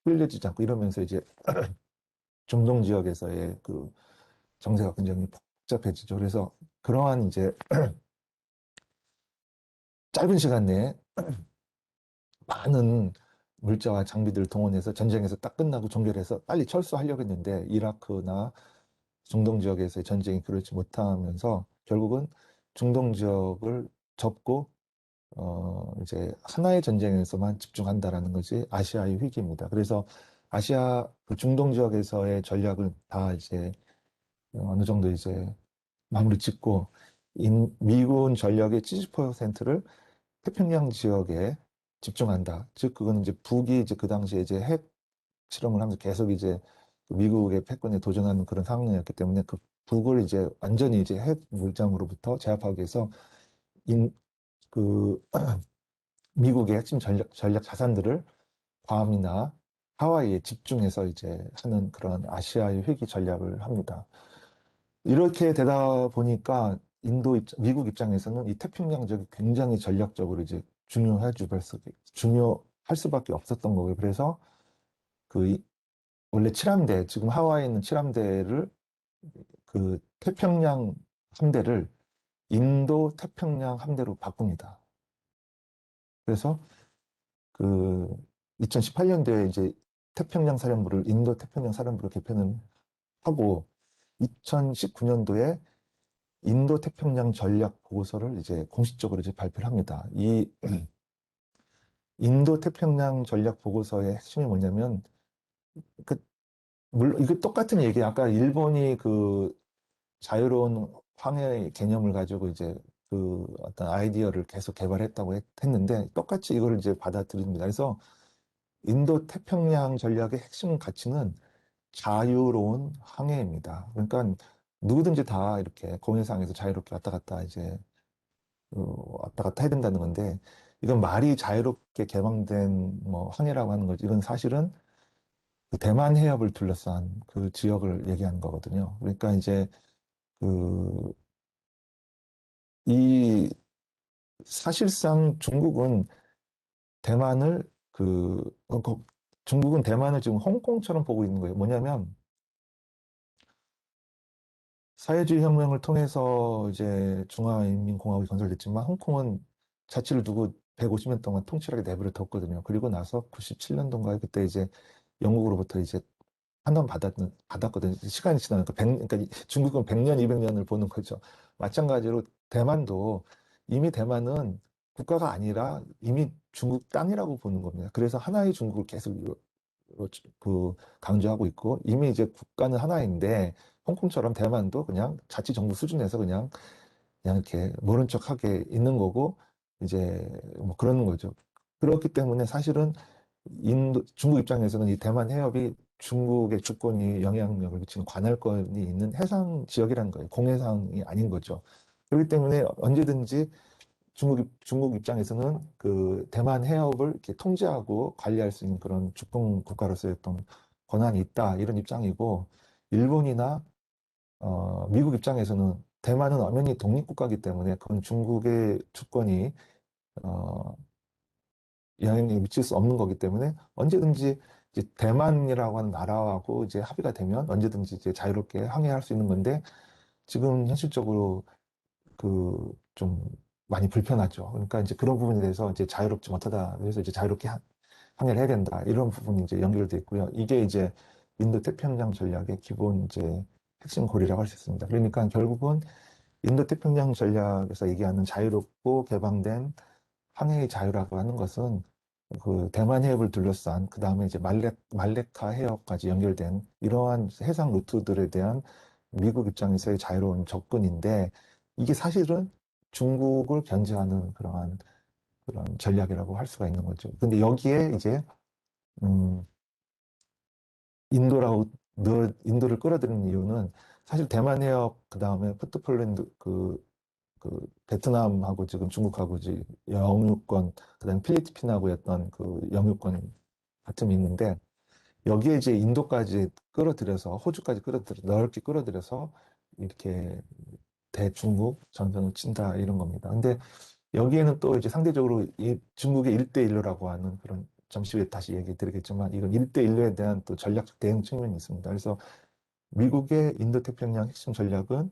끌려지지 않고 이러면서 이제 중동 지역에서의 정세가 굉장히 복잡해지죠. 그래서 그러한 이제 짧은 시간 내에 많은 물자와 장비들을 동원해서 전쟁에서 딱 끝나고 종결해서 빨리 철수하려고 했는데 이라크나 중동 지역에서의 전쟁이 그렇지 못하면서 결국은 중동 지역을 접고 이제 하나의 전쟁에서만 집중한다라는 것이 아시아의 위기입니다. 그래서 아시아 중동 지역에서의 전략을 다 이제 어느 정도 이제 마무리 짓고 미군 전력의 70%를 태평양 지역에 집중한다. 즉 그거는 이제 북이 이제 그 당시에 이제 핵 실험을 하면서 계속 이제 미국의 패권에 도전하는 그런 상황이었기 때문에 그 북을 이제 완전히 이제 핵 물장으로부터 제압하기 위해서 인, 그 미국의 핵심 전략 자산들을 괌이나 하와이에 집중해서 이제 하는 그런 아시아의 회귀 전략을 합니다. 이렇게 되다 보니까 미국 입장에서는 이 태평양 지역이 굉장히 전략적으로 이제 중요할 수밖에 없었던 거고요. 그래서 원래 칠함대, 지금 하와이에 있는 칠함대를 태평양 함대를 인도 태평양 함대로 바꿉니다. 그래서 그 2018년도에 이제 태평양 사령부를 인도 태평양 사령부로 개편을 하고 2019년도에 인도 태평양 전략 보고서를 이제 공식적으로 이제 발표를 합니다. 이 인도 태평양 전략 보고서의 핵심이 뭐냐면 그 물론 이거 똑같은 얘기 아까 일본이 자유로운 황해 개념을 가지고 이제 어떤 아이디어를 계속 개발했다고 했는데 똑같이 이걸 이제 받아들입니다. 그래서 인도 태평양 전략의 핵심 가치는 자유로운 항해입니다. 그러니까 누구든지 다 이렇게 공해상에서 자유롭게 왔다 갔다 이제 왔다 갔다 해야 된다는 건데 이건 말이 자유롭게 개방된 뭐 항해라고 하는 거지. 이건 사실은 그 대만 해협을 둘러싼 그 지역을 얘기하는 거거든요. 그러니까 이제 그 이 사실상 대만을 중국은 대만을 지금 홍콩처럼 보고 있는 거예요. 뭐냐면 사회주의 혁명을 통해서 이제 중화인민공화국이 건설됐지만 홍콩은 자치를 두고 150년 동안 통치력에 내버려 뒀거든요. 그리고 나서 97년도인가에 그때 이제 영국으로부터 이제 받았거든요. 시간이 지나니까 그러니까 중국은 100년, 200년을 보는 거죠. 마찬가지로 대만도 이미 대만은 국가가 아니라 이미 중국 땅이라고 보는 겁니다. 그래서 하나의 중국을 계속 그 강조하고 있고 이미 이제 국가는 하나인데 홍콩처럼 대만도 그냥 자치정부 수준에서 그냥 이렇게 모른 척하게 있는 거고 이제 뭐 그러는 거죠. 그렇기 때문에 사실은 중국 입장에서는 이 대만 해협이 중국의 주권이 영향력을 미치는 관할권이 있는 해상 지역이라는 거예요. 공해상이 아닌 거죠. 그렇기 때문에 언제든지 중국 입장에서는 그 대만 해협을 이렇게 통제하고 관리할 수 있는 그런 주권 국가로서의 어떤 권한이 있다 이런 입장이고 일본이나 미국 입장에서는 대만은 엄연히 독립국가이기 때문에 그건 중국의 주권이 어, 영향력이 미칠 수 없는 거기 때문에 언제든지 이제 대만이라고 하는 나라하고 이제 합의가 되면 언제든지 이제 자유롭게 항해할 수 있는 건데 지금 현실적으로 그 좀 많이 불편하죠. 그러니까 이제 그런 부분에 대해서 이제 자유롭지 못하다. 그래서 이제 자유롭게 항해를 해야 된다. 이런 부분이 이제 연결돼 있고요. 이게 이제 인도 태평양 전략의 기본 이제 핵심 고리라고 할 수 있습니다. 그러니까 결국은 인도 태평양 전략에서 얘기하는 자유롭고 개방된 항해의 자유라고 하는 것은 그 대만 해협을 둘러싼 그 다음에 이제 말레카 해협까지 연결된 이러한 해상 루트들에 대한 미국 입장에서의 자유로운 접근인데 이게 사실은 중국을 견제하는 그런 전략이라고 할 수가 있는 거죠. 근데 여기에 이제 음, 인도라고 인도를 끌어들이는 이유는 사실 대만 해협 그 다음에 푸트폴랜드 그 베트남하고 지금 중국하고 이제 영유권 그다음에 필리핀하고 했던 그 영유권 다툼이 있는데 여기에 이제 인도까지 끌어들여서 호주까지 끌어들여 넓게 끌어들여서 이렇게 대중국 전선을 친다 이런 겁니다. 근데 여기에는 또 이제 상대적으로 이 중국의 일대일로라고 하는 그런 잠시 후에 다시 얘기 드리겠지만 이건 일대일로에 대한 또 전략적 대응 측면이 있습니다. 그래서 미국의 인도태평양 핵심 전략은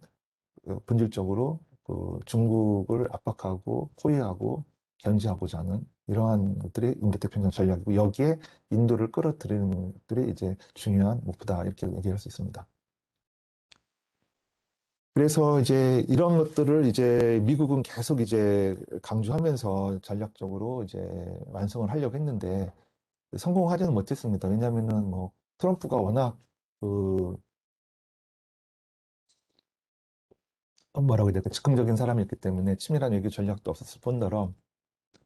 본질적으로 그 중국을 압박하고 포위하고 견제하고자 하는 이러한 것들이 인도태평양 전략이고 여기에 인도를 끌어들이는 것들이 이제 중요한 목표다 이렇게 얘기할 수 있습니다. 그래서 이제 이런 것들을 이제 미국은 계속 이제 강조하면서 전략적으로 이제 완성을 하려고 했는데 성공하지는 못했습니다. 왜냐하면은 뭐 트럼프가 워낙 그 뭐라고 해야 될까 즉흥적인 사람이었기 때문에 치밀한 외교 전략도 없었을 뿐더러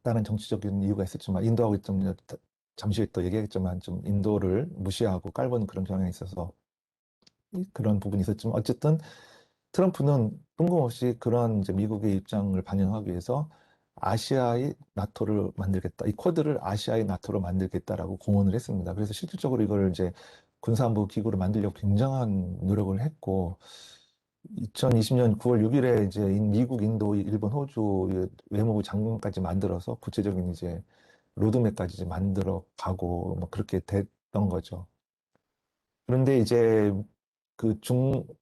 다른 정치적인 이유가 있었지만 인도하고 좀 잠시 후에 또 얘기하겠지만 좀 인도를 무시하고 깔보는 그런 경향이 있어서 그런 부분이 있었지만 어쨌든 트럼프는 뜬금없이 그런 이제 미국의 입장을 반영하기 위해서 아시아의 나토를 만들겠다. 이 쿼드를 아시아의 나토로 만들겠다라고 공언을 했습니다. 그래서 실질적으로 이걸 이제 군사안보 기구를 만들려고 굉장한 노력을 했고 2020년 9월 6일에 이제 미국, 인도, 일본, 호주 외무부 장관까지 만들어서 구체적인 이제 로드맵까지 이제 만들어 가고 뭐 그렇게 됐던 거죠. 그런데 이제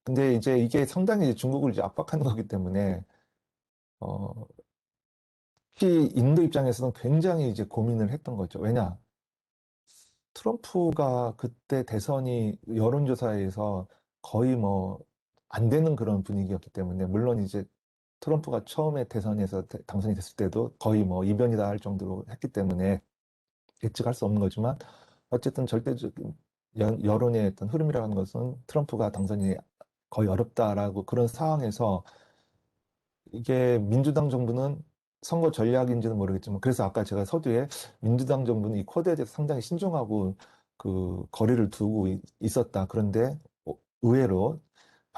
근데 이제 이게 상당히 이제 중국을 이제 압박하는 거기 때문에 어, 특히 인도 입장에서는 굉장히 이제 고민을 했던 거죠. 왜냐? 트럼프가 그때 대선이 여론조사에서 거의 뭐 안 되는 그런 분위기였기 때문에 물론 이제 트럼프가 처음에 대선에서 당선이 됐을 때도 거의 뭐 이변이다 할 정도로 했기 때문에 예측할 수 없는 거지만 어쨌든 절대적인 여론의 어떤 흐름이라는 것은 트럼프가 당선이 거의 어렵다라고 그런 상황에서 이게 민주당 정부는 선거 전략인지는 모르겠지만 그래서 아까 제가 서두에 민주당 정부는 이 쿼드에 대해서 상당히 신중하고 그 거리를 두고 있었다. 그런데 의외로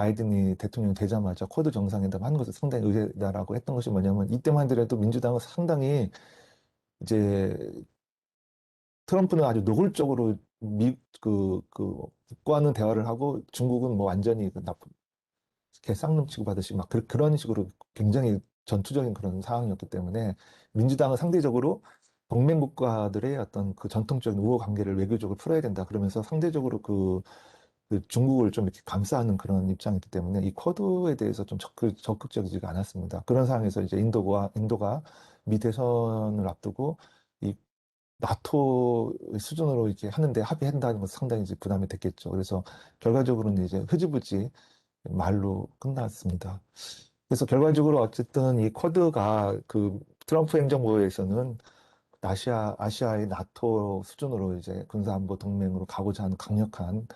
바이든이 대통령 되자마자 쿼드 정상회담 한 것은 상당히 의외다라고 했던 것이 뭐냐면 이때만 하더라도 민주당은 상당히 이제 트럼프는 아주 노골적으로 북과는 대화를 하고 중국은 뭐 완전히 그 나쁜 개쌍놈 취급하듯이 막 그런 식으로 굉장히 전투적인 그런 상황이었기 때문에 민주당은 상대적으로 동맹 국가들의 어떤 그 전통적인 우호 관계를 외교적으로 풀어야 된다. 그러면서 상대적으로 그 중국을 좀 이렇게 감싸는 그런 입장이기 때문에 이 쿼드에 대해서 좀 적극적이지가 않았습니다. 그런 상황에서 이제 인도가 미 대선을 앞두고 이 나토 수준으로 이렇게 하는데 합의한다는 것은 상당히 이제 부담이 됐겠죠. 그래서 결과적으로는 이제 흐지부지 말로 끝났습니다. 그래서 결과적으로 어쨌든 이 쿼드가 그 트럼프 행정부에서는 아시아의 나토 수준으로 이제 군사안보 동맹으로 가고자 하는 강력한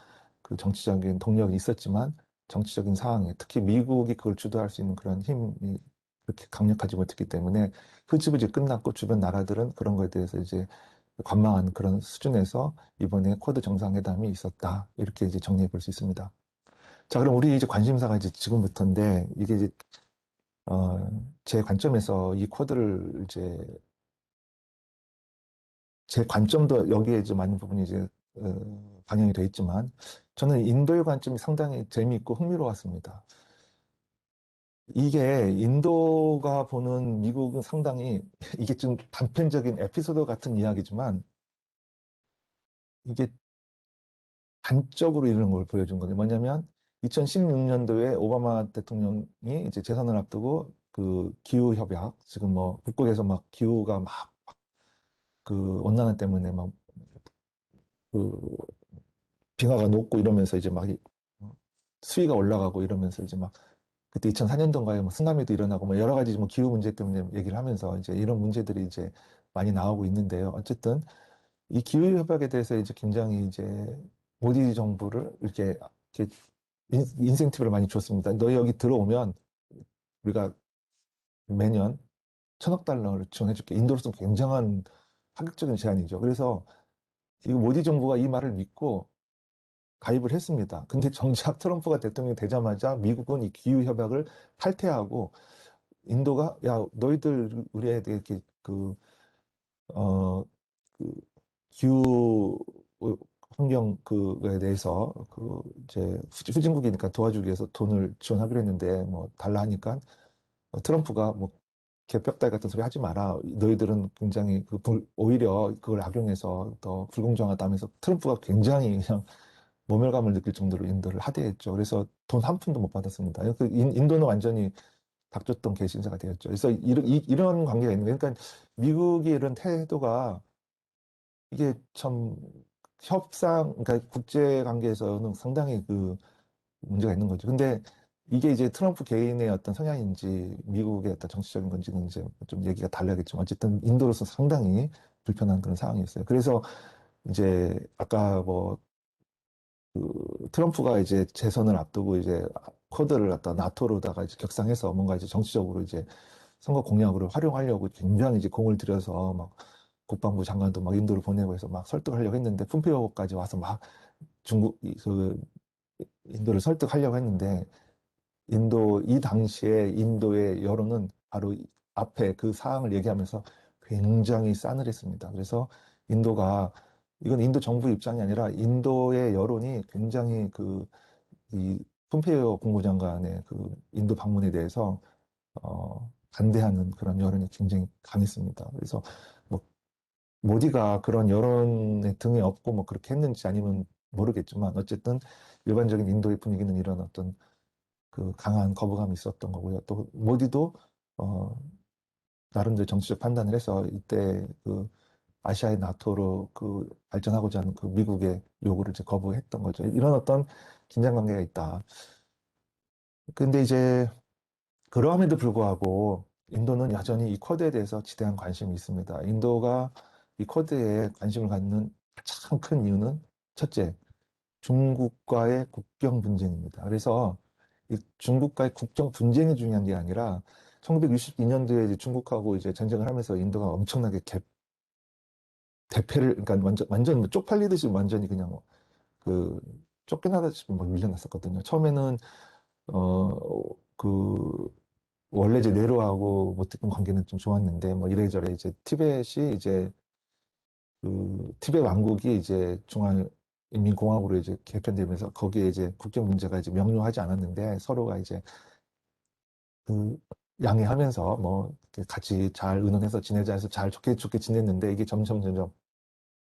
그 정치적인 동력이 있었지만 정치적인 상황에 특히 미국이 그걸 주도할 수 있는 그런 힘이 그렇게 강력하지 못했기 때문에 흐지부지 끝났고 주변 나라들은 그런 거에 대해서 이제 관망한 그런 수준에서 이번에 쿼드 정상회담이 있었다. 이렇게 이제 정리해 볼 수 있습니다. 자, 그럼 우리 이제 관심사가 이제 지금부터인데 이게 이제 제 관점에서 이 쿼드를 이제 제 관점도 여기에 이제 많은 부분이 이제 반영이 되어 있지만 저는 인도의 관점이 상당히 재미있고 흥미로웠습니다. 이게 인도가 보는 미국은 상당히 이게 좀 단편적인 에피소드 같은 이야기지만 이게 단적으로 이런 걸 보여준 거예요. 뭐냐면 2016년도에 오바마 대통령이 이제 재선을 앞두고 그 기후 협약 지금 뭐 북극에서 막 기후가 막 그 온난화 때문에 막 그 빙하가 녹고 이러면서 이제 막 수위가 올라가고 이러면서 이제 막 그때 2004년도인가에 뭐 쓰나미도 일어나고 뭐 여러 가지 뭐 기후 문제 때문에 얘기를 하면서 이제 이런 문제들이 이제 많이 나오고 있는데요. 어쨌든 이 기후 협약에 대해서 이제 굉장히 이제 모디 정부를 이렇게 인센티브를 많이 줬습니다. 너 여기 들어오면 우리가 매년 1,000억 달러를 지원해줄게. 인도로서는 굉장한 파격적인 제안이죠. 그래서 이 모디 정부가 이 말을 믿고 가입을 했습니다. 근데 정작 트럼프가 대통령이 되자마자 미국은 이 기후 협약을 탈퇴하고 인도가 야 너희들 우리에게 이렇게 어, 그 기후 환경 그거에 대해서 그 이제 후진국이니까 도와주기 위해서 돈을 지원하기로 했는데 뭐 달라 하니까 트럼프가 뭐 개벽다리 같은 소리 하지 마라. 너희들은 굉장히 오히려 그걸 악용해서 더 불공정하다면서 트럼프가 굉장히 그냥 모멸감을 느낄 정도로 인도를 하대했죠. 그래서 돈 한 푼도 못 받았습니다. 인도는 완전히 닥쳤던 개신사가 되었죠. 그래서 이런 관계가 있는 거예요. 그러니까 미국의 이런 태도가 이게 참 그러니까 국제 관계에서는 상당히 그 문제가 있는 거죠. 근데 이게 이제 트럼프 개인의 어떤 성향인지 미국의 어떤 정치적인 건지는 이제 좀 얘기가 달라야겠지만 어쨌든 인도로서 상당히 불편한 그런 상황이었어요. 그래서 이제 아까 뭐 트럼프가 이제 재선을 앞두고 이제 쿼드를 갖다 나토로다가 이제 격상해서 뭔가 이제 정치적으로 이제 선거 공약으로 활용하려고 굉장히 이제 공을 들여서 막 국방부 장관도 막 인도를 보내고 해서 막 설득하려고 했는데 폼페이오까지 와서 막 그 인도를 설득하려고 했는데 이 당시에 인도의 여론은 바로 앞에 그 사항을 얘기하면서 굉장히 싸늘했습니다. 그래서 인도가 이건 인도 정부 입장이 아니라 인도의 여론이 굉장히 이 폼페이오 국무장관의 그 인도 방문에 대해서 반대하는 그런 여론이 굉장히 강했습니다. 그래서 뭐 모디가 그런 여론의 등에 업고 뭐 그렇게 했는지 아니면 모르겠지만 어쨌든 일반적인 인도의 분위기는 이런 어떤 그 강한 거부감이 있었던 거고요. 또 모디도 어, 나름대로 정치적 판단을 해서 이때 그 아시아의 나토로 그 발전하고자 하는 그 미국의 요구를 이제 거부했던 거죠. 이런 어떤 긴장 관계가 있다. 근데 이제 그러함에도 불구하고 인도는 여전히 이 쿼드에 대해서 지대한 관심이 있습니다. 인도가 이 쿼드에 관심을 갖는 가장 큰 이유는 첫째, 중국과의 국경 분쟁입니다. 그래서 이 중국과의 국경 분쟁이 중요한 게 아니라 1962년도에 이제 중국하고 이제 전쟁을 하면서 인도가 엄청나게 대패를 그러니까 완전 뭐 쪽팔리듯이 완전히 그냥 그 쫓겨나다시피 막 밀려났었거든요. 처음에는 그 원래 이제 네로하고 모티콘 관계는 좀 좋았는데 뭐 이래저래 이제 티벳이 이제 그 티벳 왕국이 이제 중화인민공화국으로 이제 개편되면서 거기에 이제 국경 문제가 이제 명료하지 않았는데 서로가 이제 그 양해하면서 뭐 이렇게 같이 잘 의논해서 지내자 해서 잘 좋게 좋게 지냈는데 이게 점점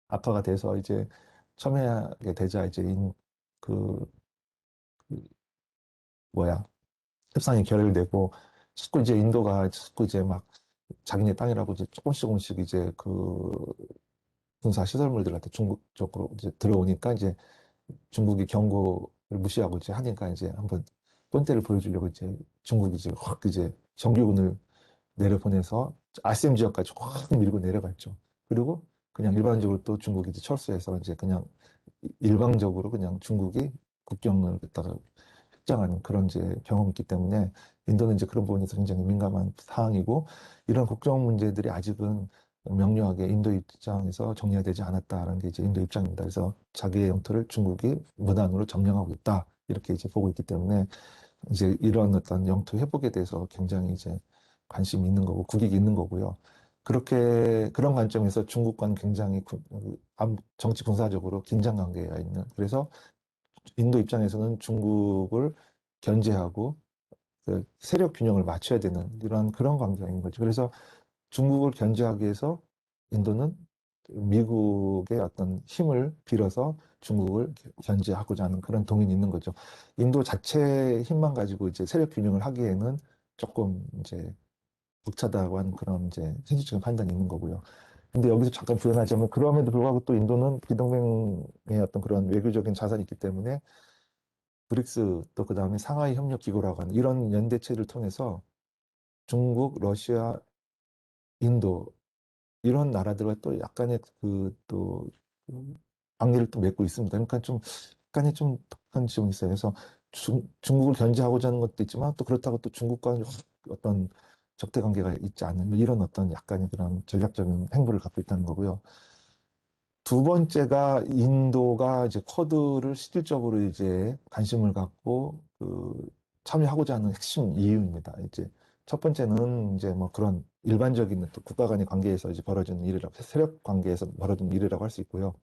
악화가 돼서 이제 첨예하게 되자 이제 그 뭐야, 협상이 결렬되고, 자꾸 이제 인도가 자꾸 이제 막 자기네 땅이라고 이제 조금씩 이제 그 군사 시설물들한테 중국 쪽으로 이제 들어오니까 이제 중국이 경고를 무시하고 이제 하니까 이제 한번 본때를 보여주려고 이제 중국이 이제 확 이제 정규군을 내려보내서 RCM 지역까지 확 밀고 내려갔죠. 그리고 그냥 일반적으로 또 중국이 이제 철수해서 이제 그냥 일방적으로 그냥 중국이 국경을 갖다가 확장하는 그런 이제 경험이 있기 때문에 인도는 이제 그런 부분에서 굉장히 민감한 사항이고 이런 국정 문제들이 아직은 명료하게 인도 입장에서 정리가 되지 않았다라는 게 이제 인도 입장입니다. 그래서 자기의 영토를 중국이 무단으로 점령하고 있다. 이렇게 이제 보고 있기 때문에 이제 이런 어떤 영토 회복에 대해서 굉장히 이제 관심이 있는 거고 국익이 있는 거고요. 그렇게 그런 관점에서 중국과는 굉장히 정치 군사적으로 긴장 관계가 있는 그래서 인도 입장에서는 중국을 견제하고 그 세력 균형을 맞춰야 되는 이런 그런 관계가 있는 거죠. 그래서 중국을 견제하기 위해서 인도는 미국의 어떤 힘을 빌어서 중국을 견제하고자 하는 그런 동인이 있는 거죠. 인도 자체의 힘만 가지고 이제 세력 균형을 하기에는 조금 이제 벅차다고 하는 그런 이제 현실적인 판단이 있는 거고요. 근데 여기서 잠깐 부연하자면 그럼에도 불구하고 또 인도는 비동맹의 어떤 그런 외교적인 자산이 있기 때문에 브릭스 또 그다음에 상하이 협력 기구라고 하는 이런 연대체를 통해서 중국, 러시아, 인도 이런 나라들과 또 약간의 그또 관계를 또 맺고 있습니다. 그러니까 좀 약간의 좀 독한 지점이 있어요. 그래서 중국을 견제하고자 하는 것도 있지만 또 그렇다고 또 중국과 어떤 적대 관계가 있지 않은 이런 어떤 약간의 그런 전략적인 행보를 갖고 있다는 거고요. 두 번째가 인도가 이제 쿼드를 실질적으로 이제 관심을 갖고 참여하고자 하는 핵심 이유입니다. 이제 첫 번째는 이제 뭐 그런 일반적인 또 국가 간의 관계에서 이제 벌어지는 일이라고 세력 관계에서 벌어지는 일이라고 할 수 있고요.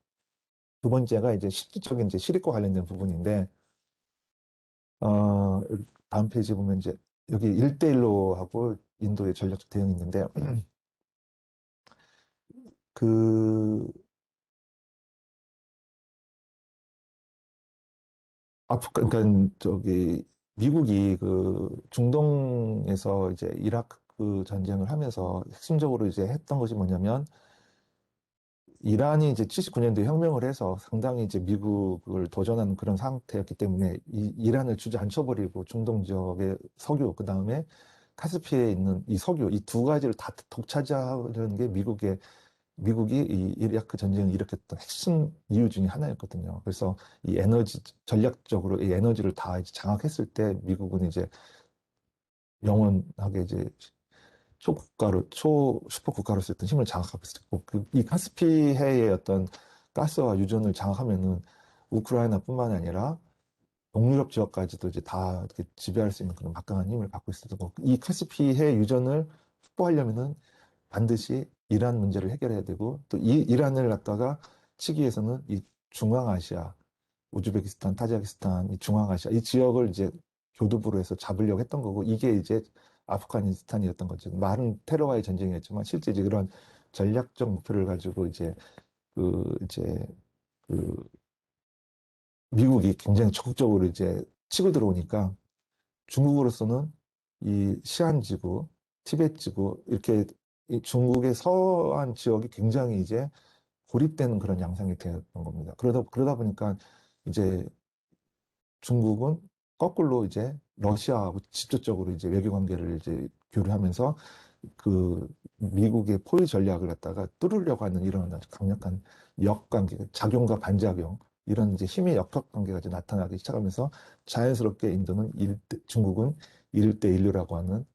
두 번째가 이제 실질적인 이제 실익과 관련된 부분인데 여기 다음 페이지 보면 이제 여기 1대1로 하고 인도의 전략적 대응이 있는데 그 그러니까 저기 미국이 그 중동에서 이제 이라크 전쟁을 하면서 핵심적으로 이제 했던 것이 뭐냐면 이란이 이제 79년도에 혁명을 해서 상당히 이제 미국을 도전하는 그런 상태였기 때문에 이란을 주저앉혀버리고 중동 지역의 석유 그다음에 카스피에 있는 이 석유 이 두 가지를 다 독차지하려는 게 미국이 이 이라크 전쟁을 일으켰던 핵심 이유 중에 하나였거든요. 그래서 이 에너지, 전략적으로 이 에너지를 다 이제 장악했을 때 미국은 이제 영원하게 이제 슈퍼 국가로서 어떤 힘을 장악하고 있었고, 이 카스피해의 어떤 가스와 유전을 장악하면은 우크라이나뿐만 아니라 동유럽 지역까지도 이제 다 이렇게 지배할 수 있는 그런 막강한 힘을 갖고 있었던 거고, 이 카스피해 유전을 확보하려면은 반드시 이란 문제를 해결해야 되고 또 이 이란을 갖다가 치기 위해서는 이 중앙아시아, 우즈베키스탄, 타지키스탄, 이 중앙아시아 이 지역을 이제 교두보로 해서 잡으려고 했던 거고 이게 이제 아프가니스탄이었던 거죠. 말은 테러와의 전쟁이었지만 실제 이제 그런 전략적 목표를 가지고 이제 그 미국이 굉장히 적극적으로 이제 치고 들어오니까 중국으로서는 이 시안지구, 티베트지구 이렇게 이 중국의 서한 지역이 굉장히 이제 고립되는 그런 양상이 되었던 겁니다. 그러다 보니까 이제 중국은 거꾸로 이제 러시아하고 직접적으로 이제 외교 관계를 이제 교류하면서 그 미국의 포위 전략을 갖다가 뚫으려고 하는 이런 아주 강력한 역관계, 작용과 반작용 이런 이제 힘의 역학 관계가 이제 나타나기 시작하면서 자연스럽게 중국은 1대1류라고 하는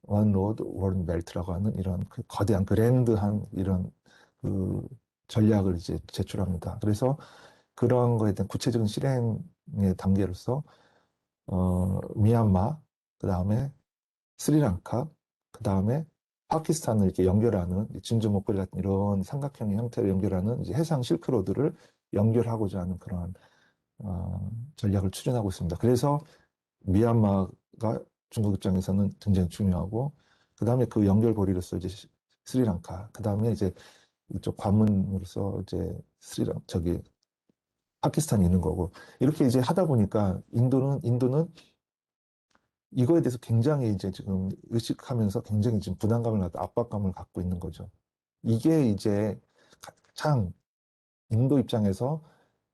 원 로드 원 벨트라고 하는 이런 그 거대한 그랜드한 이런 그 전략을 이제 제출합니다. 그래서 그러한 거에 대한 구체적인 실행의 단계로서 미얀마, 그 다음에 스리랑카, 그 다음에 파키스탄을 이렇게 연결하는 진주 목걸이 같은 이런 삼각형의 형태로 연결하는 이제 해상 실크로드를 연결하고자 하는 그런 전략을 추진하고 있습니다. 그래서 미얀마가 중국 입장에서는 굉장히 중요하고 그 다음에 그 연결고리로서 이제 스리랑카, 그 다음에 이제 이쪽 관문으로서 이제 저기 파키스탄이 있는 거고. 이렇게 이제 하다 보니까 인도는 이거에 대해서 굉장히 이제 지금 의식하면서 굉장히 지금 부담감을 갖고 압박감을 갖고 있는 거죠. 이게 이제 가장 인도 입장에서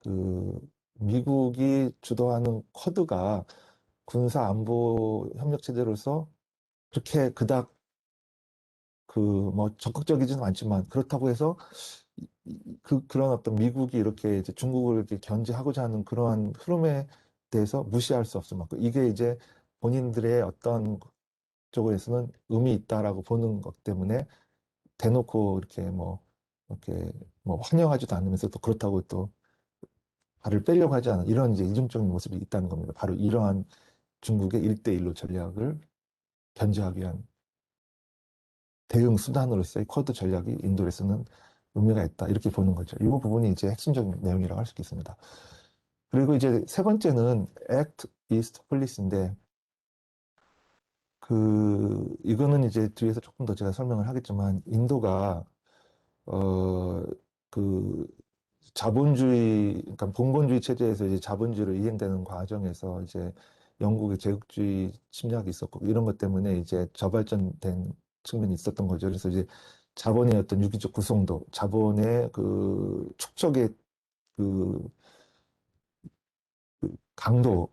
그 미국이 주도하는 쿼드가 군사 안보 협력 체제로서 그렇게 그닥 그 뭐 적극적이지는 않지만 그렇다고 해서 그런 어떤 미국이 이렇게 이제 중국을 이렇게 견제하고자 하는 그러한 흐름에 대해서 무시할 수 없을 만큼 이게 이제 본인들의 어떤 쪽에서는 의미 있다라고 보는 것 때문에 대놓고 이렇게 뭐 환영하지도 않으면서 또 그렇다고 또 발을 빼려고 하지 않은 이런 이제 이중적인 모습이 있다는 겁니다. 바로 이러한 중국의 1대1로 전략을 견제하기 위한 대응 수단으로서의 쿼드 전략이 인도에서는 의미가 있다. 이렇게 보는 거죠. 이 부분이 이제 핵심적인 내용이라고 할 수 있습니다. 그리고 이제 세 번째는 Act East Policy인데 이거는 이제 뒤에서 조금 더 제가 설명을 하겠지만 인도가 어, 그 자본주의, 그러니까 봉건주의 체제에서 이제 자본주의로 이행되는 과정에서 이제 영국의 제국주의 침략이 있었고 이런 것 때문에 이제 저발전된 측면이 있었던 거죠. 그래서 이제 자본의 어떤 유기적 구성도, 자본의 축적의 그, 강도,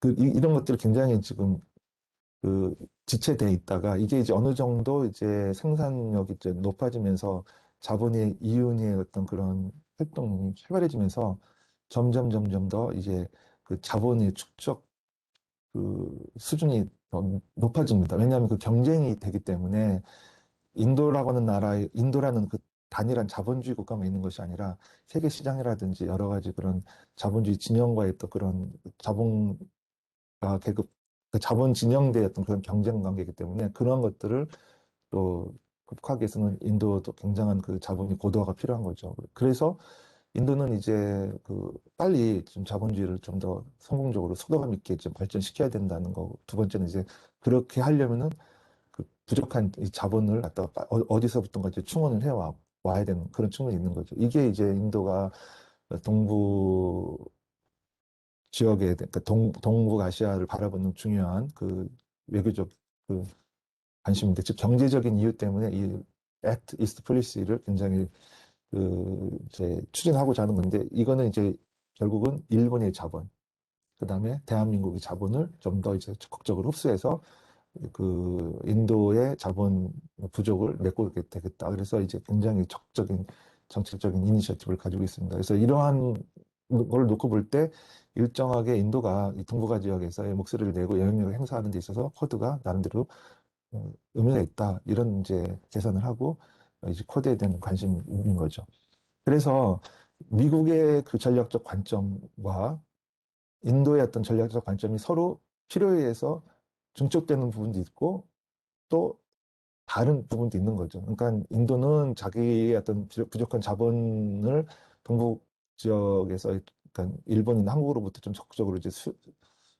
이런 것들이 굉장히 지금 그 지체돼 있다가 이게 이제 어느 정도 이제 생산력이 이제 높아지면서 자본의 이윤의 어떤 그런 활동이 활발해지면서 점점 더 이제 그 자본의 축적 수준이 더 높아집니다. 왜냐하면 그 경쟁이 되기 때문에 인도라는 그 단일한 자본주의 국가만 있는 것이 아니라 세계 시장이라든지 여러 가지 그런 자본주의 진영과의 또 그런 계급, 그 자본 진영대의 어떤 그런 경쟁 관계이기 때문에 그런 것들을 또 극복하기 위해서는 인도도 굉장한 그 자본이 고도화가 필요한 거죠. 그래서 인도는 이제 빨리 좀 자본주의를 좀 더 성공적으로 속도감 있게 좀 발전시켜야 된다는 거. 두 번째는 이제 그렇게 하려면은 그 부족한 이 자본을 갖다가 어디서부턴가 이제 충원을 와야 되는 그런 측면이 있는 거죠. 이게 이제 인도가 동부 지역에, 그러니까 동북아시아를 바라보는 중요한 그 외교적 그 관심인데, 즉 경제적인 이유 때문에 이 Act East Policy를 굉장히 이제 추진하고자 하는 건데, 이거는 이제 결국은 일본의 자본, 그 다음에 대한민국의 자본을 좀 더 이제 적극적으로 흡수해서 인도의 자본 부족을 메꾸게 되겠다. 그래서 이제 굉장히 적극적인 정책적인 이니셔티브를 가지고 있습니다. 그래서 이러한 걸 놓고 볼 때 일정하게 인도가 이 동북아 지역에서의 목소리를 내고 영향력을 행사하는 데 있어서 쿼드가 나름대로 의미가 있다. 이런 이제 계산을 하고 이제 쿼드에 대한 관심이 있는 거죠. 그래서 미국의 그 전략적 관점과 인도의 어떤 전략적 관점이 서로 필요에 의해서 중첩되는 부분도 있고 또 다른 부분도 있는 거죠. 그러니까 인도는 자기의 어떤 부족한 자본을 동북 지역에서, 그러니까 일본이나 한국으로부터 좀 적극적으로 이제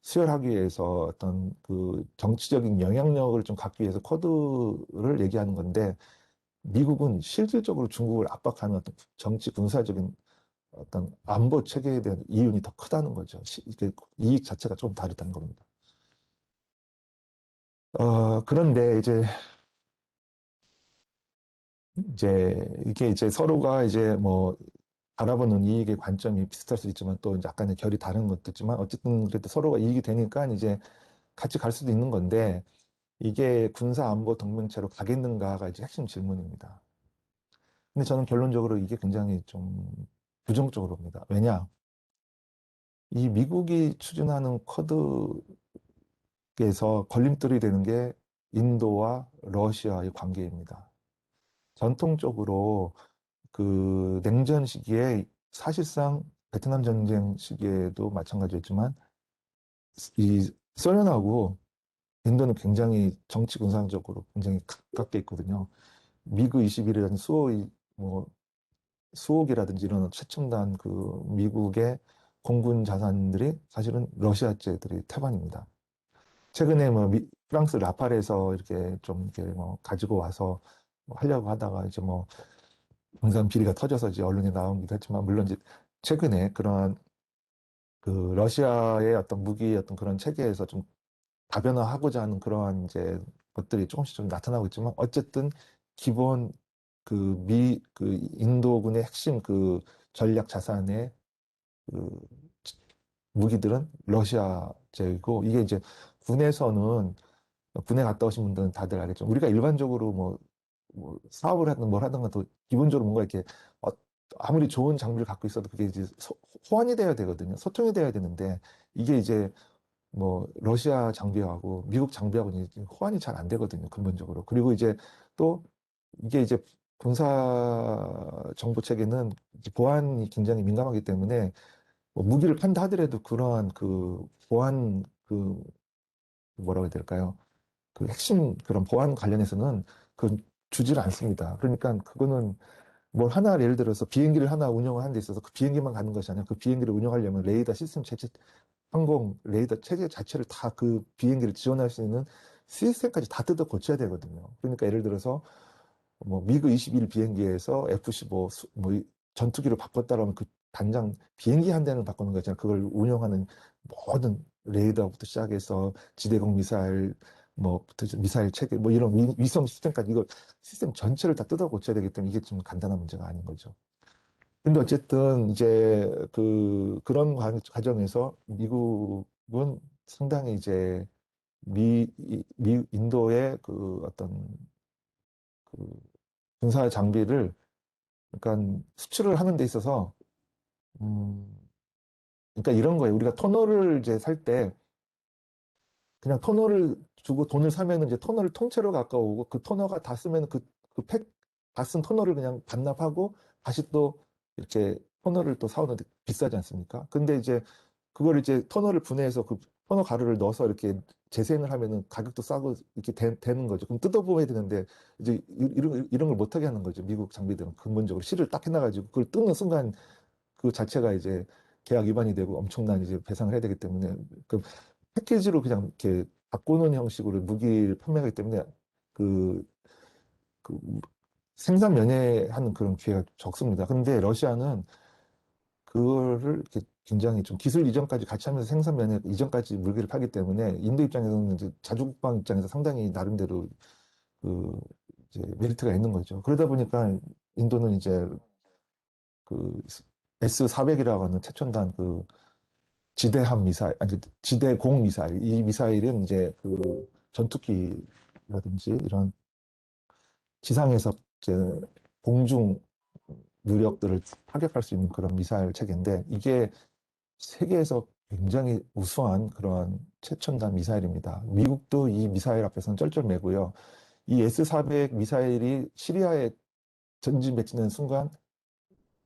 수혈하기 위해서 어떤 그 정치적인 영향력을 좀 갖기 위해서 쿼드를 얘기하는 건데, 미국은 실질적으로 중국을 압박하는 어떤 정치 군사적인 어떤 안보 체계에 대한 이윤이 더 크다는 거죠. 이게 이익 자체가 좀 다르다는 겁니다. 그런데 이제 이게 이제 서로가 이제 뭐 바라보는 이익의 관점이 비슷할 수 있지만 또 이제 약간의 결이 다른 것도 있지만 어쨌든 그래도 서로가 이익이 되니까 이제 같이 갈 수도 있는 건데, 이게 군사 안보 동맹체로 가겠는가가 이제 핵심 질문입니다. 근데 저는 결론적으로 이게 굉장히 좀 부정적으로 봅니다. 왜냐? 이 미국이 추진하는 쿼드에서 걸림돌이 되는 게 인도와 러시아의 관계입니다. 전통적으로 그 냉전 시기에 사실상 베트남 전쟁 시기에도 마찬가지였지만 이 소련하고 인도는 굉장히 정치 군사적으로 굉장히 가깝게 있거든요. 미그 21이라는 수호기라든지 이런 최첨단 미국의 공군 자산들이 사실은 러시아제들이 태반입니다. 최근에 뭐 프랑스 라팔에서 이렇게 좀 이렇게 뭐 가지고 와서 뭐 하려고 하다가 이제 뭐 분산 비리가 터져서 이제 언론에 나오기도 했지만, 물론 이제 최근에 그런 그 러시아의 어떤 무기 어떤 그런 체계에서 좀 다변화하고자 하는 그러한 이제 것들이 조금씩 좀 나타나고 있지만 어쨌든 기본 그 인도군의 핵심 그 전략 자산의 그 무기들은 러시아제이고 이게 이제 군에서는 군에 갔다 오신 분들은 다들 알겠죠. 우리가 일반적으로 뭐 사업을 하든 뭘 하든 또 기본적으로 뭔가 이렇게 어, 아무리 좋은 장비를 갖고 있어도 그게 이제 호환이 돼야 되거든요. 소통이 돼야 되는데 이게 이제 뭐 러시아 장비하고 미국 장비하고는 이제 호환이 잘 안 되거든요. 근본적으로. 그리고 이제 또 이게 이제 군사 정보 체계는 이제 보안이 굉장히 민감하기 때문에 뭐 무기를 판다 하더라도 그러한 그 보안 그 뭐라고 해야 될까요? 그 핵심 그런 보안 관련해서는 그 주지를 않습니다. 그러니까 그거는 뭘 하나 예를 들어서 비행기를 하나 운영을 하는 데 있어서 그 비행기만 가는 것이 아니라 그 비행기를 운영하려면 레이더 시스템 체제, 항공 레이더 체계 자체를 다 그 비행기를 지원할 수 있는 시스템까지 다 뜯어 고쳐야 되거든요. 그러니까 예를 들어서 뭐 미그 21 비행기에서 F-15 전투기로 바꿨다라면 그 단장 비행기 한 대는 바꾸는 거잖아요. 그걸 운영하는 모든 레이더부터 시작해서 지대공 미사일 뭐부터 미사일 체계 뭐 이런 위성 시스템까지 이거 시스템 전체를 다 뜯어 고쳐야 되기 때문에 이게 좀 간단한 문제가 아닌 거죠. 근데 어쨌든 이제 그런 과정에서 미국은 상당히 이제 인도의 그 어떤 그 군사 장비를 그러니까 수출을 하는 데 있어서 음 그러니까 이런 거예요. 우리가 토너를 이제 살 때 그냥 토너를 주고 돈을 사면은 이제 토너를 통째로 가까우고 그 토너가 다 쓰면 그 팩 다 쓴 토너를 그냥 반납하고 다시 또 이렇게 토너를 또 사오는데 비싸지 않습니까? 근데 이제 그걸 이제 토너를 분해해서 그 토너 가루를 넣어서 이렇게 재생을 하면은 가격도 싸고 이렇게 되는 거죠. 그럼 뜯어보아야 되는데 이제 이런 걸 못하게 하는 거죠. 미국 장비들은 근본적으로 실을 딱 해놔가지고 그걸 뜯는 순간 그 자체가 이제 계약 위반이 되고 엄청난 이제 배상을 해야 되기 때문에 그 패키지로 그냥 이렇게 바꾸는 형식으로 무기를 판매하기 때문에 그, 그 생산 면회하는 그런 기회가 적습니다. 근데 러시아는 그거를 이렇게 굉장히 좀 기술 이전까지 같이 하면서 생산 면회 이전까지 무기를 파기 때문에 인도 입장에서는 이제 자주국방 입장에서 상당히 나름대로 그 이제 메리트가 있는 거죠. 그러다 보니까 인도는 이제 그 S-400이라고 하는 최첨단 그 지대함 미사일, 아니, 지대공 미사일. 이 미사일은 이제 그 전투기라든지 이런 지상에서 이제 공중 무력들을 타격할 수 있는 그런 미사일 체계인데 이게 세계에서 굉장히 우수한 그러한 최첨단 미사일입니다. 미국도 이 미사일 앞에서는 쩔쩔매고요. 이 S-400 미사일이 시리아에 전진 배치된 순간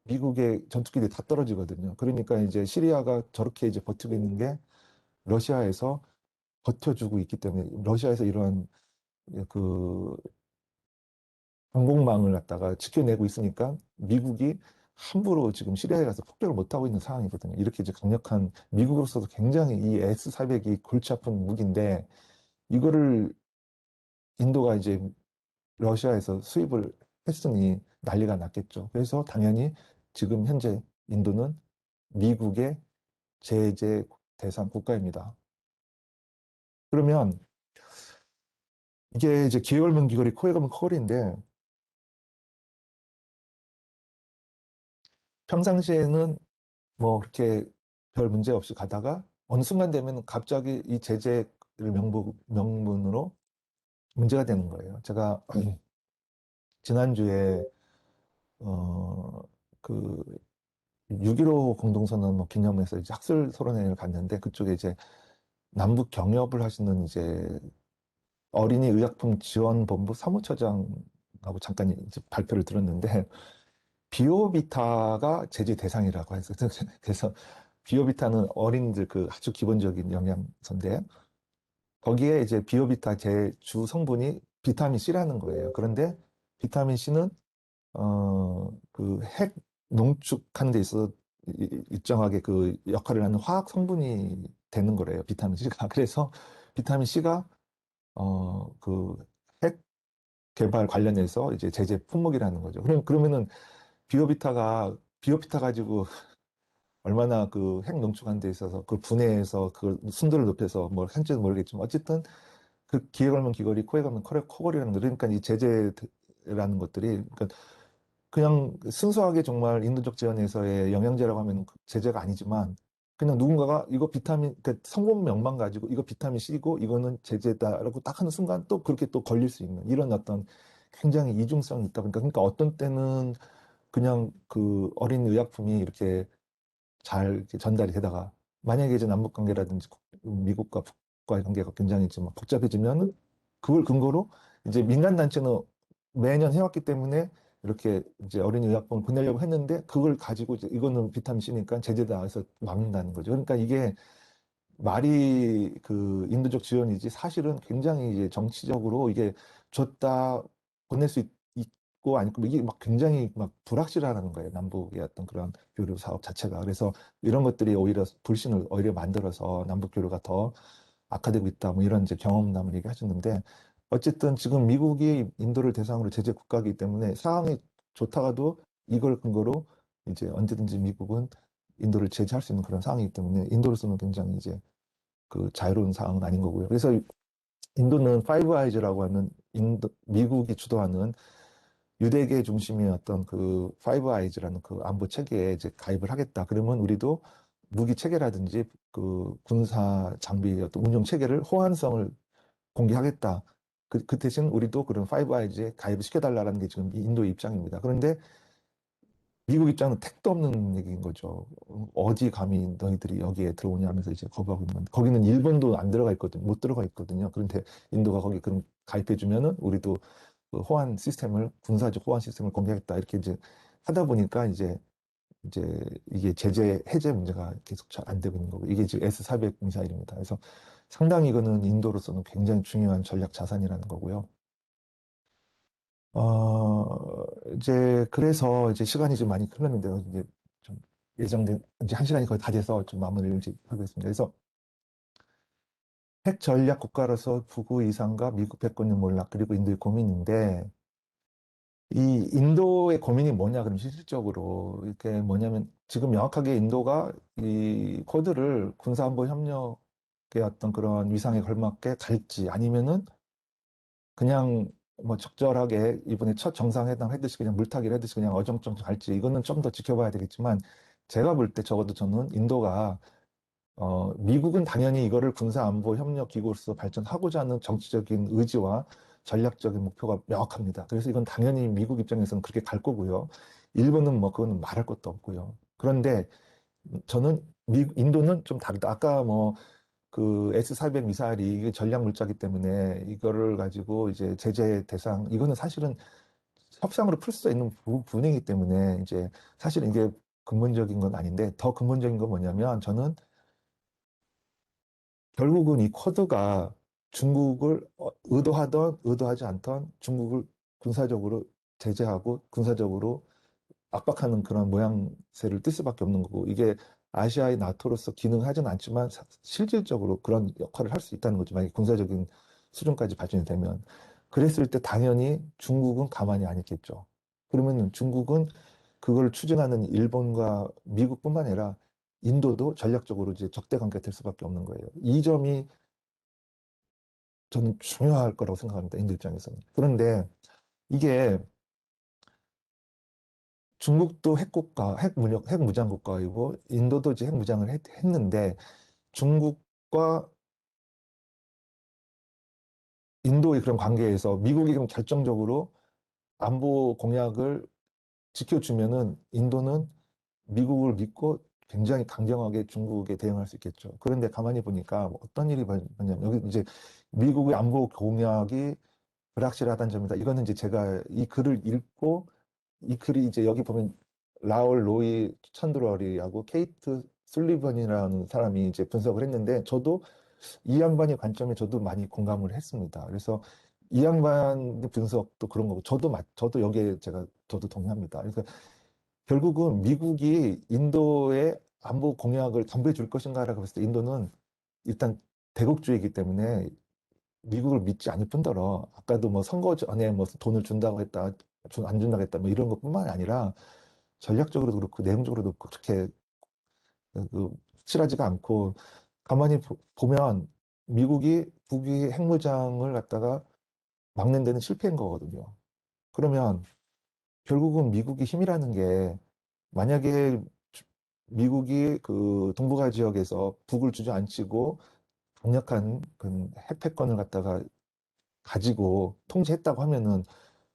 미국의 전투기들이 다 떨어지거든요. 그러니까 이제 시리아가 저렇게 이제 버티고 있는 게 러시아에서 버텨주고 있기 때문에 러시아에서 이러한 그 항공망을 갖다가 지켜내고 있으니까 미국이 함부로 지금 시리아에 가서 폭격을 못하고 있는 상황이거든요. 이렇게 이제 강력한 미국으로서도 굉장히 이 S-400이 골치 아픈 무기인데 이거를 인도가 이제 러시아에서 수입을 했으니 난리가 났겠죠. 그래서 당연히 지금 현재 인도는 미국의 제재 대상 국가입니다. 그러면 이게 이제 기회 걸면 기거리, 코에 가면 코걸인데 평상시에는 뭐 그렇게 별 문제 없이 가다가 어느 순간 되면 갑자기 이 제재를 명분으로 문제가 되는 거예요. 제가 지난주에 그 6.15 공동선언 뭐 기념해서 이제 학술 토론회를 갔는데 그쪽에 이제 남북 경협을 하시는 이제 어린이 의약품 지원본부 사무처장하고 잠깐 이제 발표를 들었는데 비오비타가 제재 대상이라고 해서 그래서 비오비타는 어린이들 그 아주 기본적인 영양소인데 거기에 이제 비오비타 제 주 성분이 비타민 C라는 거예요. 그런데 비타민 C는 그 핵 농축하는 데 있어서 일정하게 그 역할을 하는 화학 성분이 되는 거래요. 비타민 C가. 그래서 비타민 C가 그 핵 개발 관련해서 이제 제재 품목이라는 거죠. 그러면은 비오비타 가지고 얼마나 그 핵 농축한 데 있어서 그 분해해서 그 순도를 높여서 뭐 한지는 모르겠지만 어쨌든 그 귀에 걸면 귀걸이, 코에 걸면 코걸이라는 거. 그러니까 이 제재라는 것들이 그러니까 그냥 순수하게 정말 인도적 지원에서의 영양제라고 하면 그 제재가 아니지만 그냥 누군가가 이거 비타민, 그러니까 성분명만 가지고 이거 비타민 C고 이거는 제재다라고 딱 하는 순간 또 그렇게 또 걸릴 수 있는 이런 어떤 굉장히 이중성이 있다 보니까 그러니까 어떤 때는 그냥 그 어린 의약품이 이렇게 잘 이렇게 전달이 되다가 만약에 이제 남북 관계라든지 미국과 북과의 관계가 굉장히 좀 복잡해지면은 그걸 근거로 이제 민간 단체는 매년 해왔기 때문에 이렇게 이제 어린이 의약품을 보내려고 했는데 그걸 가지고 이제 이거는 비타민 C니까 제재다 해서 막는다는 거죠. 그러니까 이게 말이 그 인도적 지원이지 사실은 굉장히 이제 정치적으로 이게 줬다 보낼 수 있고 아니고 이게 막 굉장히 막 불확실하다는 거예요. 남북의 어떤 그런 교류 사업 자체가. 그래서 이런 것들이 오히려 불신을 오히려 만들어서 남북 교류가 더 악화되고 있다. 뭐 이런 이제 경험담을 얘기하셨는데 어쨌든 지금 미국이 인도를 대상으로 제재 국가이기 때문에 상황이 좋다가도 이걸 근거로 이제 언제든지 미국은 인도를 제재할 수 있는 그런 상황이기 때문에 인도로서는 굉장히 이제 그 자유로운 상황은 아닌 거고요. 그래서 인도는 파이브 아이즈라고 하는 미국이 주도하는 유대계 중심의 어떤 그 파이브 아이즈라는 그 안보 체계에 이제 가입을 하겠다. 그러면 우리도 무기 체계라든지 그 군사 장비 어떤 운용 체계를 호환성을 공개하겠다. 그 대신 우리도 그런 파이브 아이즈에 가입을 시켜달라는 게 지금 인도의 입장입니다. 그런데 미국 입장은 택도 없는 얘기인 거죠. 어디 감히 너희들이 여기에 들어오냐 하면서 이제 거부하고 있는 건데, 거기는 일본도 안 들어가 있거든요. 못 들어가 있거든요. 그런데 인도가 거기 그럼 가입해주면은 우리도 그 호환 시스템을, 군사적 호환 시스템을 공개하겠다. 이렇게 이제 하다 보니까 이제 이게 제재 해제 문제가 계속 잘 안 되고 있는 거고, 이게 지금 S-400 미사일입니다. 그래서 상당히 이거는 인도로서는 굉장히 중요한 전략 자산이라는 거고요. 이제 그래서 이제 시간이 좀 많이 흘렀는데요. 이제 좀 예정된 이제 한 시간이 거의 다 돼서 좀 마무리를 이제 하겠습니다. 그래서 핵 전략 국가로서 북의 이상과 미국 패권의 몰락 그리고 인도의 고민인데 이 인도의 고민이 뭐냐 그럼 실질적으로 이게 뭐냐면 지금 명확하게 인도가 이 코드를 군사안보 협력의 어떤 그런 위상에 걸맞게 갈지 아니면은 그냥 뭐 적절하게 이번에 첫 정상회담 하듯이 그냥 물타기를 하듯이 그냥 어정쩡 갈지 이거는 좀 더 지켜봐야 되겠지만 제가 볼 때 적어도 저는 인도가 미국은 당연히 이거를 군사안보 협력 기구로서 발전하고자 하는 정치적인 의지와 전략적인 목표가 명확합니다. 그래서 이건 당연히 미국 입장에서는 그렇게 갈 거고요. 일본은 뭐 그거는 말할 것도 없고요. 그런데 저는 인도는 좀 다르다. 아까 뭐 그 S-400 미사일이 이게 전략 물자기 때문에 이거를 가지고 이제 제재 대상 이거는 사실은 협상으로 풀 수 있는 부분이기 때문에 이제 사실 이게 근본적인 건 아닌데 더 근본적인 건 뭐냐면 저는 결국은 이 쿼드가 중국을 의도하던 의도하지 않던 중국을 군사적으로 제재하고 군사적으로 압박하는 그런 모양새를 띨 수밖에 없는 거고 이게 아시아의 나토로서 기능하진 않지만 실질적으로 그런 역할을 할 수 있다는 거죠. 만약에 군사적인 수준까지 발전이 되면 그랬을 때 당연히 중국은 가만히 안 있겠죠. 그러면 중국은 그걸 추진하는 일본과 미국뿐만 아니라 인도도 전략적으로 이제 적대 관계가 될 수밖에 없는 거예요. 이 점이 저는 중요할 거라고 생각합니다. 인도 입장에서는. 그런데 이게 중국도 핵국가, 핵무장국가이고 인도도 이제 핵무장을 했는데 중국과 인도의 그런 관계에서 미국이 그럼 결정적으로 안보 공약을 지켜주면은 인도는 미국을 믿고 굉장히 강경하게 중국에 대응할 수 있겠죠. 그런데 가만히 보니까 어떤 일이 벌어졌냐면 여기 이제 미국의 안보 공약이 불확실하다는 점이다. 이거는 이제 제가 이 글을 읽고 이 글이 이제 여기 보면 라울 로이 찬드러리하고 케이트 술리번이라는 사람이 이제 분석을 했는데 저도 이 양반의 관점에 저도 많이 공감을 했습니다. 그래서 이 양반의 분석도 그런 거고 저도 여기에 저도 동의합니다. 그래서 결국은 미국이 인도의 안보 공약을 담보해 줄 것인가라고 했을 때 인도는 일단 대국주의이기 때문에 미국을 믿지 않을 뿐더러 아까도 뭐 선거 전에 뭐 돈을 준다고 했다, 안 준다고 했다 뭐 이런 것뿐만 아니라 전략적으로도 그렇고 내용적으로도 그렇게 확실하지가 않고 가만히 보면 미국이 북이 핵무장을 갖다가 막는 데는 실패한 거거든요. 그러면 결국은 미국의 힘이라는 게 만약에 미국이 그 동북아 지역에서 북을 주저앉히고 강력한 그 핵패권을 갖다가 가지고 통제했다고 하면은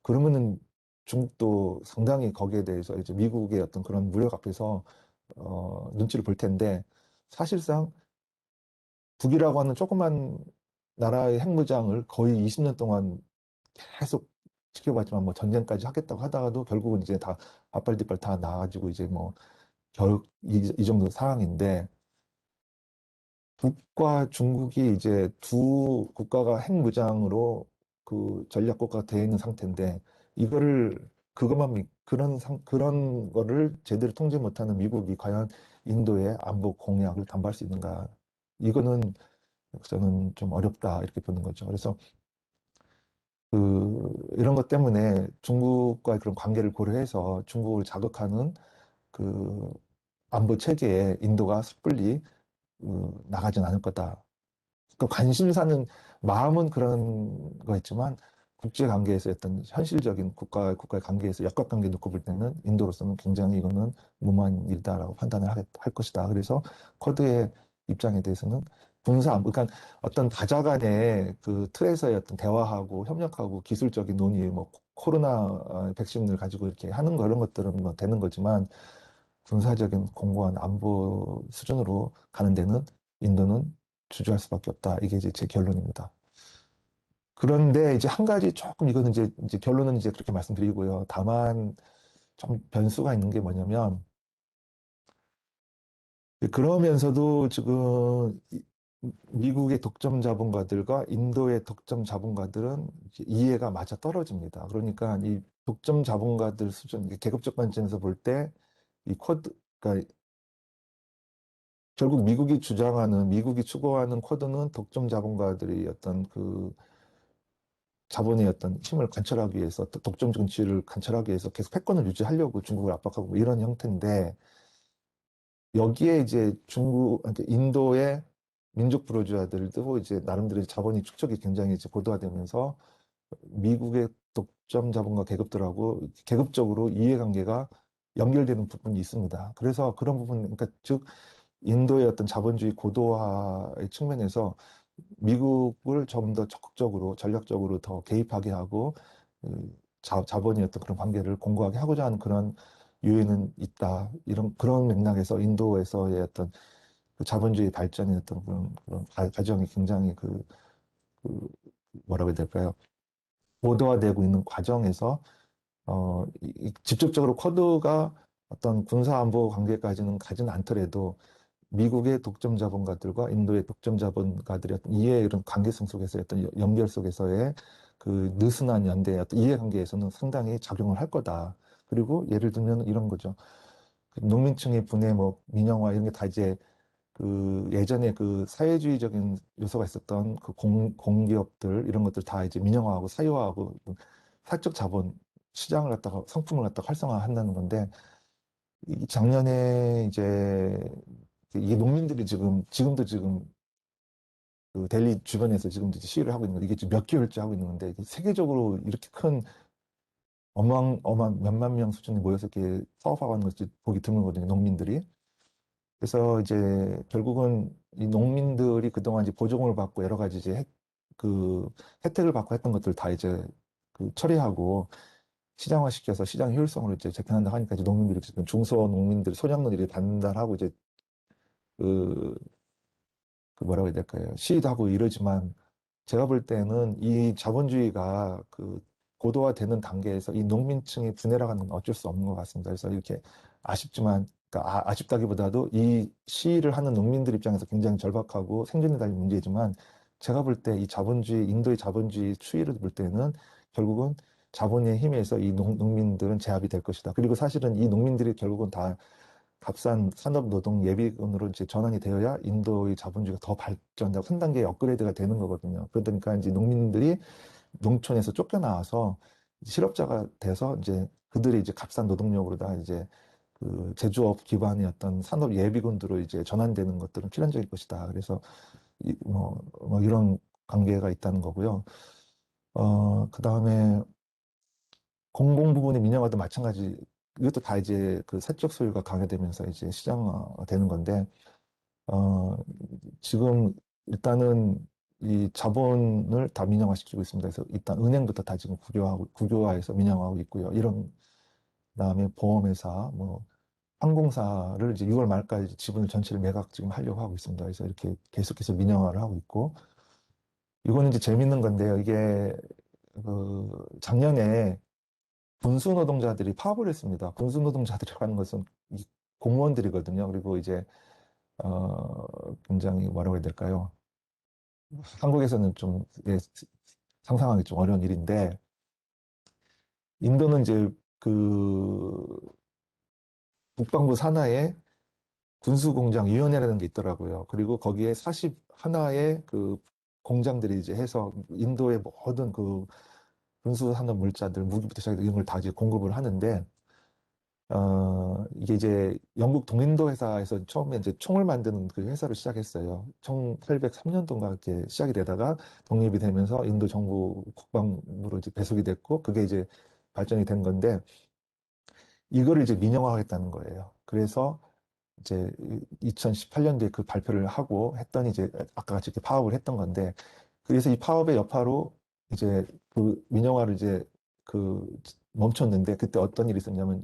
그러면은 중국도 상당히 거기에 대해서 이제 미국의 어떤 그런 무력 앞에서 눈치를 볼 텐데 사실상 북이라고 하는 조그만 나라의 핵무장을 거의 20년 동안 계속 지켜봤지만 뭐 전쟁까지 하겠다고 하다가도 결국은 이제 다 앞발 뒷발 다 나가지고 이제 뭐 결 이 정도 상황인데 북과 중국이 이제 두 국가가 핵무장으로 그 전략 국가가 되어 있는 상태인데 이거를 그런 거를 제대로 통제 못하는 미국이 과연 인도의 안보 공약을 담보할 수 있는가? 이거는 저는 좀 어렵다 이렇게 보는 거죠. 그래서 이런 것 때문에 중국과의 그런 관계를 고려해서 중국을 자극하는 그 안보 체계에 인도가 섣불리 나가진 않을 거다. 그 관심사는 마음은 그런 거였지만 국제 관계에서 어떤 현실적인 국가의 관계에서 역학관계 놓고 볼 때는 인도로서는 굉장히 이거는 무모한 일이다라고 판단을 할 것이다. 그래서 쿼드의 입장에 대해서는 그러니까 어떤 다자간의 그 틀에서의 어떤 대화하고 협력하고 기술적인 논의, 뭐 코로나 백신을 가지고 이렇게 하는 거 이런 것들은 뭐 되는 거지만 군사적인 공고한 안보 수준으로 가는 데는 인도는 주저할 수밖에 없다. 이게 이제 제 결론입니다. 그런데 이제 한 가지 조금 이거는 이제 결론은 이제 그렇게 말씀드리고요. 다만 좀 변수가 있는 게 뭐냐면 그러면서도 지금 미국의 독점 자본가들과 인도의 독점 자본가들은 이제 이해가 맞아 떨어집니다. 그러니까 이 독점 자본가들 수준, 계급적 관점에서 볼 때 이 그러니까 결국 미국이 추구하는 코드는 독점 자본가들이 어떤 그 자본의 어떤 힘을 관철하기 위해서, 독점 정치를 관철하기 위해서 계속 패권을 유지하려고 중국을 압박하고 뭐 이런 형태인데, 여기에 이제 그러니까 인도의 민족 불호주자들도 이제 나름대로 자본의 축적이 굉장히 이제 고도화되면서 미국의 독점 자본가 계급들하고 계급적으로 이해관계가 연결되는 부분이 있습니다. 그래서 그런 부분, 그러니까 즉, 인도의 어떤 자본주의 고도화의 측면에서 미국을 좀 더 적극적으로 전략적으로 더 개입하게 하고 자본의 어떤 그런 관계를 공고하게 하고자 하는 그런 요인은 있다. 이런 그런 맥락에서 인도에서의 어떤 그 자본주의 발전의 어떤 그런 과정이 굉장히 그 뭐라고 해야 될까요? 고도화되고 있는 과정에서 직접적으로 쿼드가 어떤 군사안보 관계까지는 가지는 않더라도 미국의 독점 자본가들과 인도의 독점 자본가들의 어떤 이해 이런 관계성 속에서의 어떤 연결 속에서의 그 느슨한 연대의 어떤 이해관계에서는 상당히 작용을 할 거다. 그리고 예를 들면 이런 거죠. 그 농민층의 분해, 뭐 민영화 이런 게 다 이제 그 예전에 그 사회주의적인 요소가 있었던 그 공기업들 이런 것들 다 이제 민영화하고 사유화하고 사적 자본 시장을 갖다가 상품을 갖다가 활성화한다는 건데 이 작년에 이제 이게 농민들이 지금도 지금 그 델리 주변에서 지금도 이제 시위를 하고 있는 건데 이게 지금 몇 개월째 하고 있는 건데 이게 세계적으로 이렇게 큰 어마어마한 몇만 명 수준이 모여서 이렇게 사업하고 하는 것이 보기 드물거든요, 농민들이. 그래서 이제 결국은 이 농민들이 그동안 이제 보조금을 받고 여러 가지 이제 그 혜택을 받고 했던 것들 다 이제 그 처리하고 시장화시켜서 시장 효율성으로 이제 재편한다 하니까 이제 농민들이 지금 중소농민들, 소량농들이 단단하고 이제 그, 그 뭐라고 해야 될까요? 시위도 하고 이러지만 제가 볼 때는 이 자본주의가 그 고도화되는 단계에서 이 농민층의 분해라는 건 어쩔 수 없는 것 같습니다. 그래서 이렇게 아쉽지만, 그러니까 아쉽다기보다도 이 시위를 하는 농민들 입장에서 굉장히 절박하고 생존에 달린 문제지만 제가 볼 때 이 인도의 자본주의 추이를 볼 때는 결국은 자본의 힘에서 이 농민들은 제압이 될 것이다. 그리고 사실은 이 농민들이 결국은 다 값싼 산업 노동 예비군으로 이제 전환이 되어야 인도의 자본주의가 더 발전되고 한 단계 업그레이드가 되는 거거든요. 그러니까 이제 농민들이 농촌에서 쫓겨나와서 실업자가 돼서 이제 그들이 이제 값싼 노동력으로 다 이제 그 제조업 기반의 어떤 산업 예비군으로 이제 전환되는 것들은 필연적일 것이다. 그래서 뭐 이런 관계가 있다는 거고요. 그다음에 공공 부분의 민영화도 마찬가지. 이것도 다 이제 그 사적 소유가 강화되면서 이제 시장화 되는 건데, 어, 지금 일단은 이 자본을 다 민영화시키고 있습니다. 그래서 일단 은행부터 다 지금 국유화해서 민영화하고 있고요. 이런, 그다음에 보험회사, 뭐, 항공사를 이제 6월 말까지 지분을 전체를 매각 지금 하려고 하고 있습니다. 그래서 이렇게 계속해서 민영화를 하고 있고, 이거는 이제 재밌는 건데요. 이게, 작년에 군수 노동자들이 파업을 했습니다. 군수 노동자들이라고 하는 것은 이 공무원들이거든요. 그리고 이제, 굉장히 뭐라고 해야 될까요? 한국에서는 좀 상상하기 좀 어려운 일인데, 인도는 이제 그 국방부 산하에 군수공장위원회라는 게 있더라고요. 그리고 거기에 41의 그 공장들이 이제 해서 인도의 모든 그 군수산업 물자들, 무기부터 시작해서 이런 걸 다 이제 공급을 하는데, 이게 이제 영국 동인도 회사에서 처음에 이제 총을 만드는 그 회사를 시작했어요. 1803년도인가 이렇게 시작이 되다가 독립이 되면서 인도 정부 국방부로 이제 배속이 됐고, 그게 이제 발전이 된 건데, 이거를 이제 민영화하겠다는 거예요. 그래서 이제 2018년도에 그 발표를 하고 했더니 이제 아까 같이 이렇게 파업을 했던 건데, 그래서 이 파업의 여파로 이제 그 민영화를 이제 그 멈췄는데, 그때 어떤 일이 있었냐면,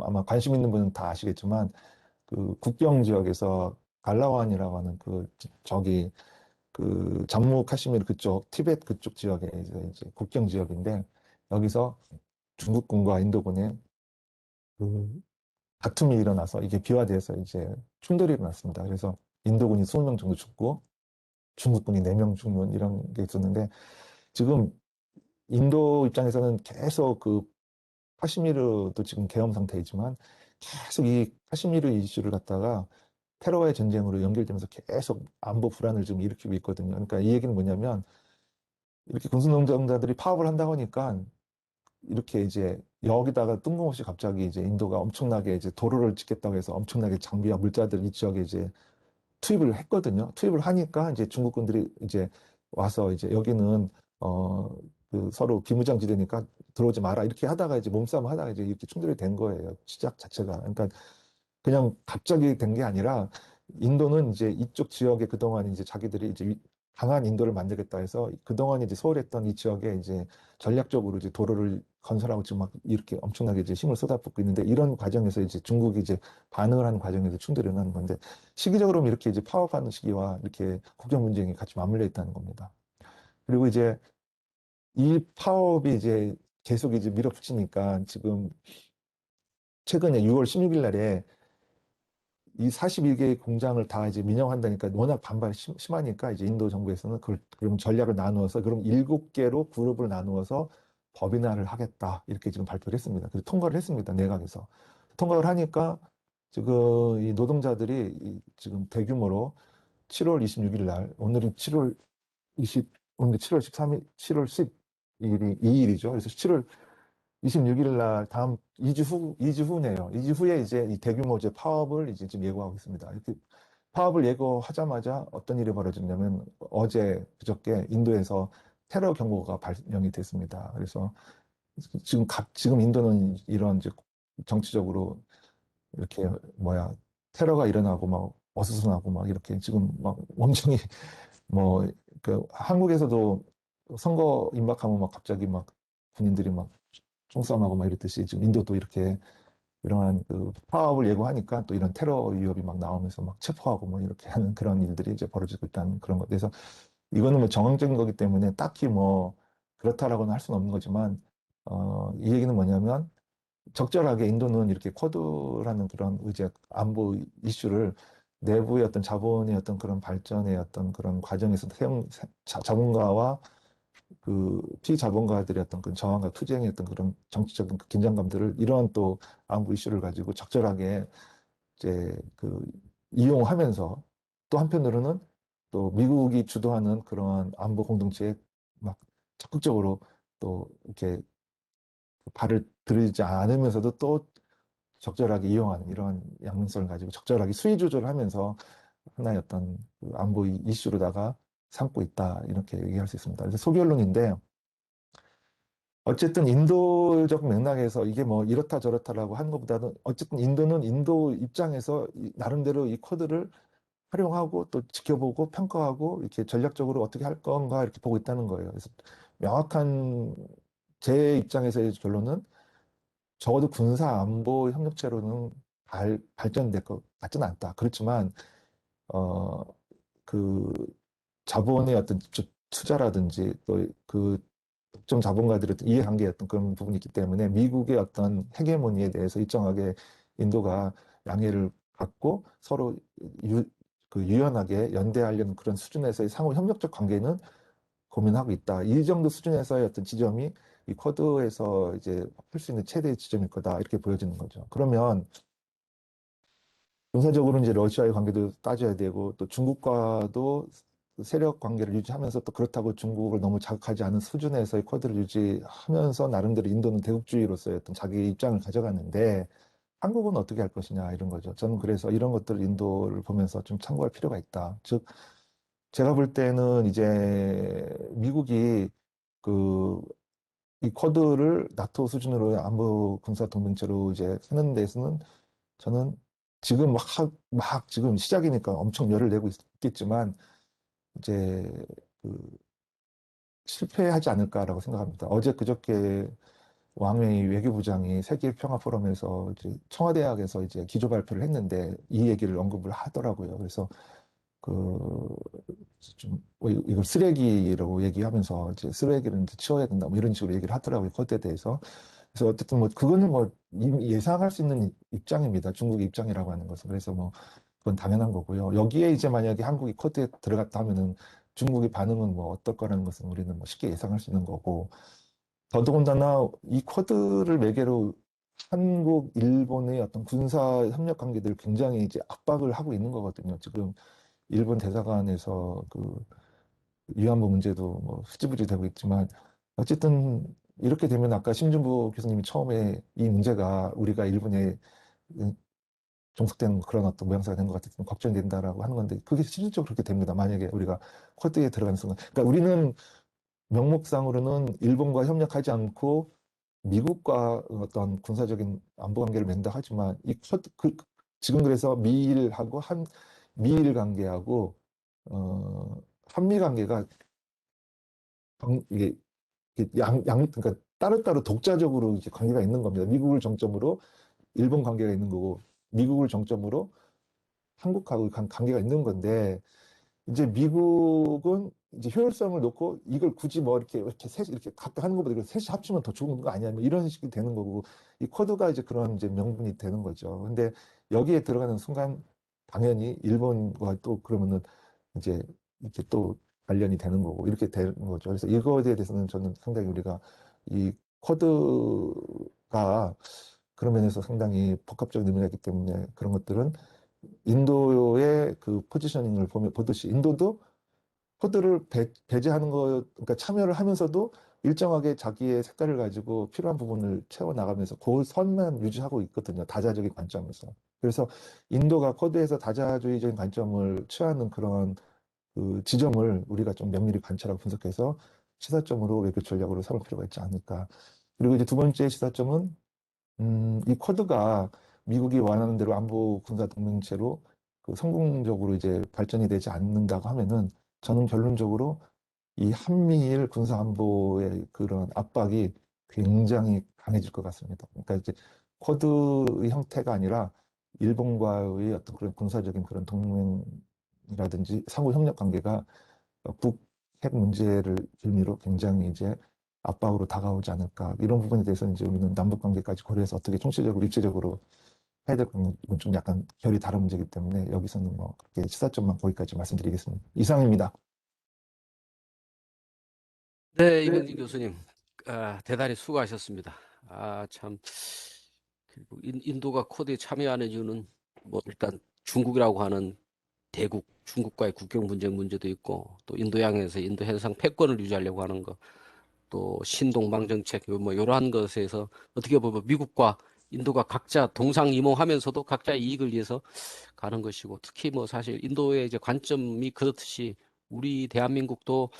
아마 관심 있는 분은 다 아시겠지만 그 국경 지역에서 갈라완이라고 하는 그 저기 그 잠무 카시미르 그쪽 티베트 그쪽 지역에 이제 국경 지역인데, 여기서 중국군과 인도군의 그 다툼이 일어나서 이게 비화돼서 이제 충돌이 일어났습니다. 그래서 인도군이 20명 정도 죽고 중국군이 4명 죽는 이런 게 있었는데, 지금 인도 입장에서는 계속 그 카시미르도 지금 계엄 상태이지만 계속 이 카시미르 이슈를 갖다가 테러와의 전쟁으로 연결되면서 계속 안보 불안을 좀 일으키고 있거든요. 그러니까 이 얘기는 뭐냐면, 이렇게 군수노동자들이 파업을 한다고 하니까 이렇게 이제 여기다가 뜬금없이 갑자기 이제 인도가 엄청나게 이제 도로를 짓겠다고 해서 엄청나게 장비와 물자들을 이 지역에 이제 투입을 했거든요. 투입을 하니까 이제 중국군들이 이제 와서 이제 여기는 어 그 서로 비무장지대니까 들어오지 마라 이렇게 하다가 이제 몸싸움 하다가 이제 이렇게 충돌이 된 거예요. 시작 자체가. 그러니까 그냥 갑자기 된 게 아니라 인도는 이제 이쪽 지역에 그동안 이제 자기들이 이제 강한 인도를 만들겠다 해서 그동안 이제 소홀했던 이 지역에 이제 전략적으로 이제 도로를 건설하고 지금 막 이렇게 엄청나게 이제 힘을 쏟아붓고 있는데, 이런 과정에서 이제 중국이 이제 반응을 하는 과정에서 충돌이 일어나는 건데, 시기적으로 보면 이렇게 이제 파업하는 시기와 이렇게 국경 분쟁이 같이 맞물려 있다는 겁니다. 그리고 이제 이 파업이 이제 계속 이제 밀어붙이니까 지금 최근에 6월 16일 날에 이 41개의 공장을 다 이제 민영화한다니까 워낙 반발이 심하니까 이제 인도 정부에서는 그걸 그럼 전략을 나누어서 그럼 7개로 그룹을 나누어서 법인화를 하겠다 이렇게 지금 발표를 했습니다. 그래서 통과를 했습니다. 내각에서. 통과를 하니까 지금 이 노동자들이 지금 대규모로 7월 26일 날, 오늘은 7월 20, 오늘 7월 13일, 7월 12일이 2일이죠. 그래서 7월 26일 날 다음 2주 후네요. 2주 후에 이제 이 대규모 이제 파업을 이제 지금 예고하고 있습니다. 이렇게 파업을 예고하자마자 어떤 일이 벌어졌냐면, 어제 그저께 인도에서 테러 경보가 발령이 됐습니다. 그래서 지금 인도는 이런 이제 정치적으로 이렇게 테러가 일어나고 막 어수선하고 막 이렇게 지금 막 완전히 뭐 그 한국에서도 선거 임박하면 막 갑자기 막 군인들이 막 총싸움하고 막 이랬듯이 지금 인도도 이렇게 이러한 그 파업을 예고하니까 또 이런 테러 위협이 막 나오면서 막 체포하고 뭐 이렇게 하는 그런 일들이 이제 벌어지고 있다는 그런 것. 그래서 이거는 뭐 정황적인 거기 때문에 딱히 뭐 그렇다라고는 할 수는 없는 거지만, 이 얘기는 뭐냐면 적절하게 인도는 이렇게 쿼드라는 그런 이제 안보 이슈를 내부의 어떤 자본의 어떤 그런 발전의 어떤 그런 과정에서 자본가와 그 피자본가들의 어떤 그런 저항과 투쟁의 어떤 그런 정치적인 그 긴장감들을 이러한 또 안보 이슈를 가지고 적절하게 이제 그 이용하면서, 또 한편으로는 또 미국이 주도하는 그러한 안보 공동체에 막 적극적으로 또 이렇게 발을 들이지 않으면서도 또 적절하게 이용하는 이런 양면성을 가지고 적절하게 수위 조절하면서 하나의 어떤 그 안보 이슈로다가 삼고 있다 이렇게 얘기할 수 있습니다. 그래서 소결론인데 어쨌든 인도적 맥락에서 이게 뭐 이렇다 저렇다라고 하는 것보다는 어쨌든 인도는 인도 입장에서 나름대로 이 코드를 활용하고 또 지켜보고 평가하고 이렇게 전략적으로 어떻게 할 건가 이렇게 보고 있다는 거예요. 그래서 명확한 제 입장에서의 결론은 적어도 군사 안보 협력체로는 발전될 것 같지는 않다. 그렇지만 어, 그 자본의 어떤 투자라든지 또 그 특정 자본가들의 어떤 이해관계의 어떤 그런 부분이 있기 때문에 미국의 어떤 헤게모니에 대해서 일정하게 인도가 양해를 갖고 서로 유연하게 연대하려는 그런 수준에서의 상호 협력적 관계는 고민하고 있다. 이 정도 수준에서의 어떤 지점이 이 쿼드에서 이제 할 수 있는 최대의 지점일 거다. 이렇게 보여지는 거죠. 그러면 군사적으로 이제 러시아의 관계도 따져야 되고 또 중국과도 세력 관계를 유지하면서 또 그렇다고 중국을 너무 자극하지 않은 수준에서의 쿼드를 유지하면서 나름대로 인도는 대국주의로서의 어떤 자기의 입장을 가져갔는데 한국은 어떻게 할 것이냐 이런 거죠. 저는 그래서 이런 것들을 인도를 보면서 좀 참고할 필요가 있다. 즉 제가 볼 때는 이제 미국이 그 이 쿼드를 나토 수준으로 안보 군사 동맹체로 이제 하는 데서는 저는 지금 막 지금 시작이니까 엄청 열을 내고 있겠지만 이제 그 실패하지 않을까라고 생각합니다. 어제 그저께 왕웨이 외교부장이 세계 평화 포럼에서 이제 청와대학에서 이제 기조 발표를 했는데 이 얘기를 언급을 하더라고요. 그래서 그 좀 이걸 쓰레기라고 얘기하면서 이제 쓰레기를 이제 치워야 된다 뭐 이런 식으로 얘기를 하더라고요. 그것에 대해서. 그래서 어쨌든 뭐 그거는 뭐 이미 예상할 수 있는 입장입니다. 중국의 입장이라고 하는 것은. 그래서 뭐 그건 당연한 거고요. 여기에 이제 만약에 한국이 코드에 들어갔다 하면은 중국의 반응은 뭐 어떨 거라는 것은 우리는 뭐 쉽게 예상할 수 있는 거고. 더더군다나 이 코드를 매개로 한국, 일본의 어떤 군사 협력 관계들을 굉장히 이제 압박을 하고 있는 거거든요. 지금 일본 대사관에서 그 위안부 문제도 뭐 흐지부지 되고 있지만 어쨌든 이렇게 되면 아까 심준보 교수님이 처음에 이 문제가 우리가 일본에 종속되는 그런 어떤 모양새가 된 것 같아서 좀 걱정이 된다라고 하는 건데 그게 실질적으로 그렇게 됩니다. 만약에 우리가 쿼드에 들어가는 순간. 그러니까 우리는 명목상으로는 일본과 협력하지 않고 미국과 어떤 군사적인 안보 관계를 맺는다 하지만 지금 그래서 미일하고 미일 관계하고 한미 관계가 이게 그러니까 따로따로 독자적으로 이제 관계가 있는 겁니다. 미국을 정점으로 일본 관계가 있는 거고 미국을 정점으로 한국하고 관계가 있는 건데 이제 미국은 이제 효율성을 놓고 이걸 굳이 뭐 이렇게 셋이 이렇게 각각 하는 것보다 이걸 셋이 합치면 더 좋은 거 아니야? 뭐 이런 식이 되는 거고 이 코드가 이제 그런 이제 명분이 되는 거죠. 근데 여기에 들어가는 순간 당연히 일본과 또 그러면은 이제 이렇게 또 관련이 되는 거고 이렇게 되는 거죠. 그래서 이거에 대해서는 저는 상당히 우리가 이 코드가 그런 면에서 상당히 복합적인 의미가 있기 때문에 그런 것들은 인도의 그 포지셔닝을 보듯이 인도도 코드를 배제하는 거, 그러니까 참여를 하면서도 일정하게 자기의 색깔을 가지고 필요한 부분을 채워 나가면서 그 선만 유지하고 있거든요. 다자적인 관점에서. 그래서 인도가 코드에서 다자주의적인 관점을 취하는 그런 그 지점을 우리가 좀 면밀히 관찰하고 분석해서 시사점으로 외교 전략으로 삼을 필요가 있지 않을까. 그리고 이제 두 번째 시사점은 이 코드가 미국이 원하는 대로 안보 군사 동맹체로 그 성공적으로 이제 발전이 되지 않는다고 하면은 저는 결론적으로 이 한미일 군사 안보의 그런 압박이 굉장히 강해질 것 같습니다. 그러니까 이제 쿼드의 형태가 아니라 일본과의 어떤 그런 군사적인 그런 동맹이라든지 상호 협력 관계가 북핵 문제를 빌미로 굉장히 이제 압박으로 다가오지 않을까. 이런 부분에 대해서는 이제 우리는 남북 관계까지 고려해서 어떻게 총체적으로 입체적으로 해야 될 건지 이건 좀 약간 결이 다른 문제이기 때문에 여기서는 뭐 그렇게 시사점만 거기까지 말씀드리겠습니다. 이상입니다. 네, 네, 이명진 교수님, 대단히 수고하셨습니다. 참, 그리고 인도가 코드에 참여하는 이유는 뭐 일단 중국이라고 하는 대국, 중국과의 국경 분쟁 문제도 있고, 또 인도양에서 인도 해상 패권을 유지하려고 하는 거, 또 신동방 정책, 뭐 이러한 것에서 어떻게 보면 미국과 인도가 각자 동상이몽하면서도 각자의 이익을 위해서 가는 것이고, 특히 뭐 사실 인도의 이제 관점이 그렇듯이 우리 대한민국도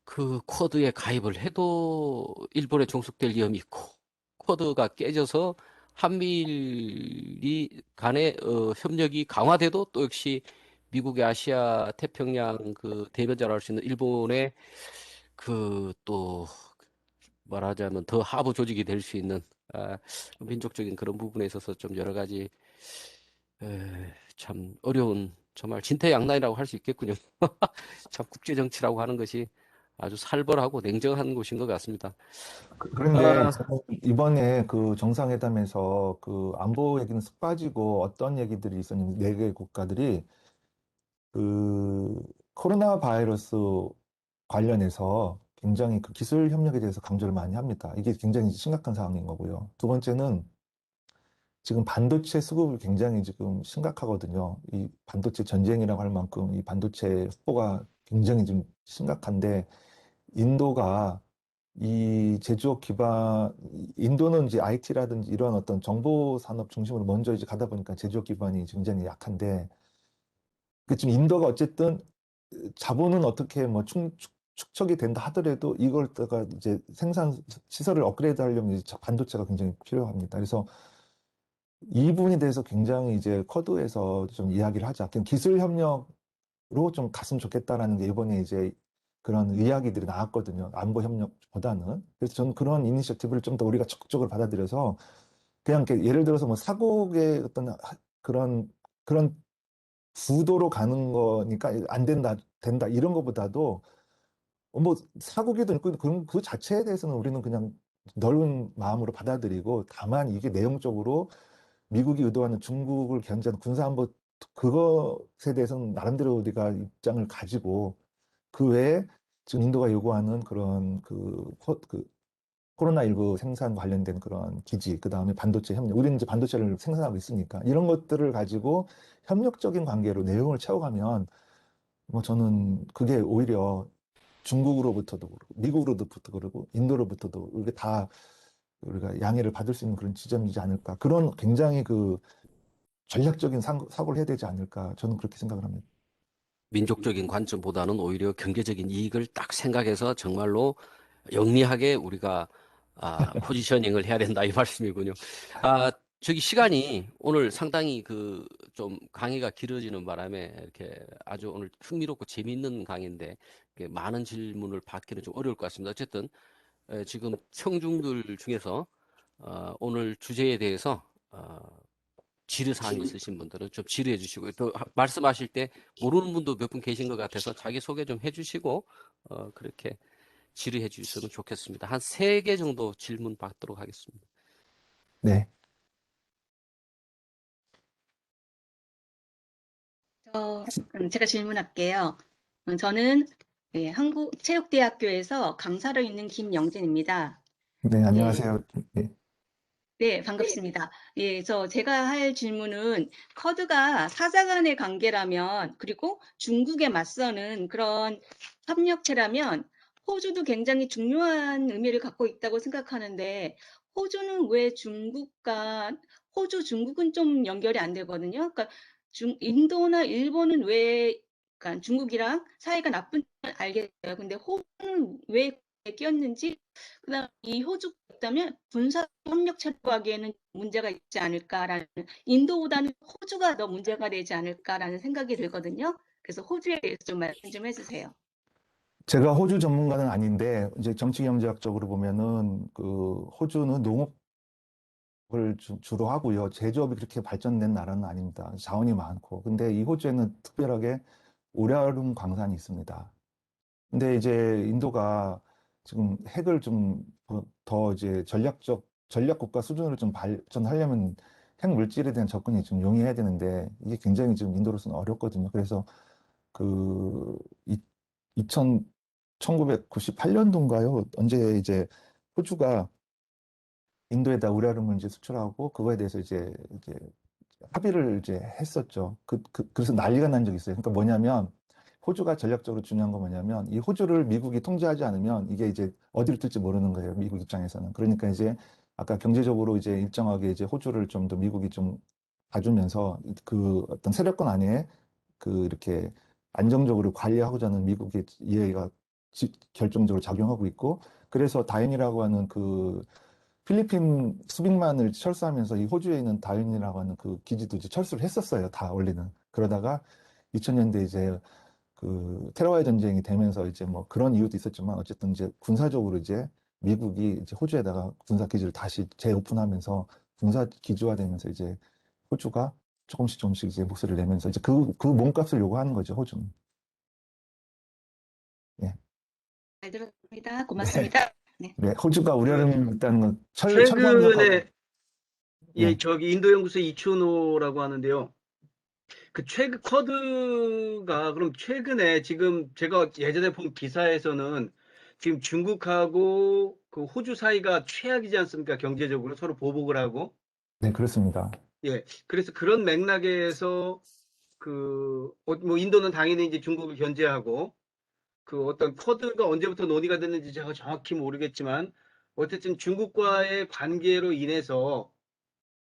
그 쿼드에 가입을 해도 일본에 종속될 위험이 있고, 쿼드가 깨져서 한미일이 간의 협력이 강화돼도 또 역시 미국의 아시아 태평양 그 대변자로 할 수 있는 일본의 그 또 말하자면 더 하부 조직이 될 수 있는 아, 민족적인 그런 부분에 있어서 좀 여러 가지 참 어려운 정말 진퇴양난이라고 할 수 있겠군요. 참 국제 정치라고 하는 것이 아주 살벌하고 냉정한 곳인 것 같습니다. 그런데 아, 저는 이번에 그 정상회담에서 그 안보 얘기는 쓱 빠지고 어떤 얘기들이 있었냐면 네 개 국가들이 그 코로나 바이러스 관련해서 굉장히 그 기술 협력에 대해서 강조를 많이 합니다. 이게 굉장히 심각한 상황인 거고요. 두 번째는 지금 반도체 수급이 굉장히 지금 심각하거든요. 이 반도체 전쟁이라고 할 만큼 이 반도체 확보가 굉장히 좀 심각한데 인도가 이 제조업 기반, 인도는 이제 IT라든지 이런 어떤 정보 산업 중심으로 먼저 이제 가다 보니까 제조업 기반이 굉장히 약한데 그 지금 인도가 어쨌든 자본은 어떻게 뭐 축적이 된다 하더라도 이걸 다가 이제 생산 시설을 업그레이드 하려면 이제 반도체가 굉장히 필요합니다. 그래서 이 부분에 대해서 굉장히 이제 쿼드에서 좀 이야기를 하자. 그냥 기술 협력으로 좀 갔으면 좋겠다라는 게 이번에 이제 그런 이야기들이 나왔거든요. 안보 협력보다는. 그래서 저는 그런 이니셔티브를 좀 더 우리가 적극적으로 받아들여서 그냥 이렇게 예를 들어서 뭐 사국의 어떤 그런 구도로 가는 거니까 안 된다, 된다 이런 것보다도 뭐 사국이든 있고 그런 그 자체에 대해서는 우리는 그냥 넓은 마음으로 받아들이고 다만 이게 내용적으로 미국이 의도하는 중국을 견제하는 군사안보 그것에 대해서는 나름대로 우리가 입장을 가지고 그 외에 지금 인도가 요구하는 그런 그 코로나19 생산 관련된 그런 기지, 그 다음에 반도체 협력. 우리는 이제 반도체를 생산하고 있으니까 이런 것들을 가지고 협력적인 관계로 내용을 채워가면 뭐 저는 그게 오히려 중국으로부터도 그렇고 미국으로부터도 그러고 인도로부터도 이게 다 우리가 양해를 받을 수 있는 그런 지점이지 않을까. 그런 굉장히 그 전략적인 사고를 해야 되지 않을까. 저는 그렇게 생각을 합니다. 민족적인 관점보다는 오히려 경제적인 이익을 딱 생각해서 정말로 영리하게 우리가 포지셔닝을 해야 된다 이 말씀이군요. 저기 시간이 오늘 상당히 그 좀 강의가 길어지는 바람에 이렇게 아주 오늘 흥미롭고 재미있는 강의인데 이렇게 많은 질문을 받기는 좀 어려울 것 같습니다. 어쨌든 지금 청중들 중에서 오늘 주제에 대해서 질의 사항이 있으신 분들은 좀 질의해 주시고 또 말씀하실 때 모르는 분도 몇 분 계신 것 같아서 자기 소개 좀 해주시고 그렇게 질의해 주시면 좋겠습니다. 한 세 개 정도 질문 받도록 하겠습니다. 네. 그럼 제가 질문할게요. 저는 한국체육대학교에서 강사로 있는 김영진입니다. 네, 예, 안녕하세요. 네. 네, 반갑습니다. 예, 제가 할 질문은 쿼드가 사자 간의 관계라면, 그리고 중국에 맞서는 그런 협력체라면, 호주도 굉장히 중요한 의미를 갖고 있다고 생각하는데, 호주는 왜 호주, 중국은 좀 연결이 안 되거든요. 그러니까 인도나 일본은 그러니까 중국이랑 사이가 나쁜 줄 알겠어요. 근데 호주는 왜 끼었는지, 그다음 이 호주가 있다면 군사 협력 철저하기에는 문제가 있지 않을까라는 인도보다는 호주가 더 문제가 되지 않을까라는 생각이 들거든요. 그래서 호주에 대해서 좀 말씀 좀 해주세요. 제가 호주 전문가는 아닌데 이제 정치 경제학적으로 보면은 그 호주는 농업을 주로 하고요. 제조업이 그렇게 발전된 나라는 아닙니다. 자원이 많고. 근데 이 호주에는 특별하게 우라늄 광산이 있습니다. 근데 이제 인도가 지금 핵을 좀 더 이제 전략 국가 수준으로 좀 발전하려면 핵 물질에 대한 접근이 좀 용이해야 되는데 이게 굉장히 지금 인도로서는 어렵거든요. 그래서 그 이, 1998년도인가요? 언제 이제 호주가 인도에다 우라늄을 이제 수출하고 그거에 대해서 이제 합의를 이제 했었죠. 그래서 난리가 난 적이 있어요. 그러니까 뭐냐면 호주가 전략적으로 중요한 건 뭐냐면 이 호주를 미국이 통제하지 않으면 이게 이제 어디를 뜰지 모르는 거예요. 미국 입장에서는. 그러니까 이제 아까 경제적으로 이제 일정하게 이제 호주를 좀 더 미국이 좀 봐주면서 그 어떤 세력권 안에 그 이렇게 안정적으로 관리하고자 하는 미국의 이해가 결정적으로 작용하고 있고, 그래서 다인이라고 하는 그 필리핀 수빅만을 철수하면서 이 호주에 있는 다윈이라고 하는 그 기지도 이제 철수를 했었어요. 다 원래는. 그러다가 2000년대 이제 그 테러와의 전쟁이 되면서 이제 뭐 그런 이유도 있었지만 어쨌든 이제 군사적으로 이제 미국이 이제 호주에다가 군사 기지를 다시 재오픈하면서 군사 기지화되면서 이제 호주가 조금씩 조금씩 이제 목소리를 내면서 이제 그 몸값을 요구하는 거죠, 호주는. 예. 잘 들었습니다. 네. 고맙습니다. 네. 네, 호주가 그 우려는 일단 철광석하고, 최근에 예. 저기 인도 연구소 이춘호라고 하는데요. 그 최근 쿼드가 그럼 최근에 지금 제가 예전에 본 기사에서는 지금 중국하고 그 호주 사이가 최악이지 않습니까? 경제적으로 서로 보복을 하고. 네, 그렇습니다. 예. 그래서 그런 맥락에서 뭐 인도는 당연히 이제 중국을 견제하고 그 어떤 쿼드가 언제부터 논의가 됐는지 제가 정확히 모르겠지만 어쨌든 중국과의 관계로 인해서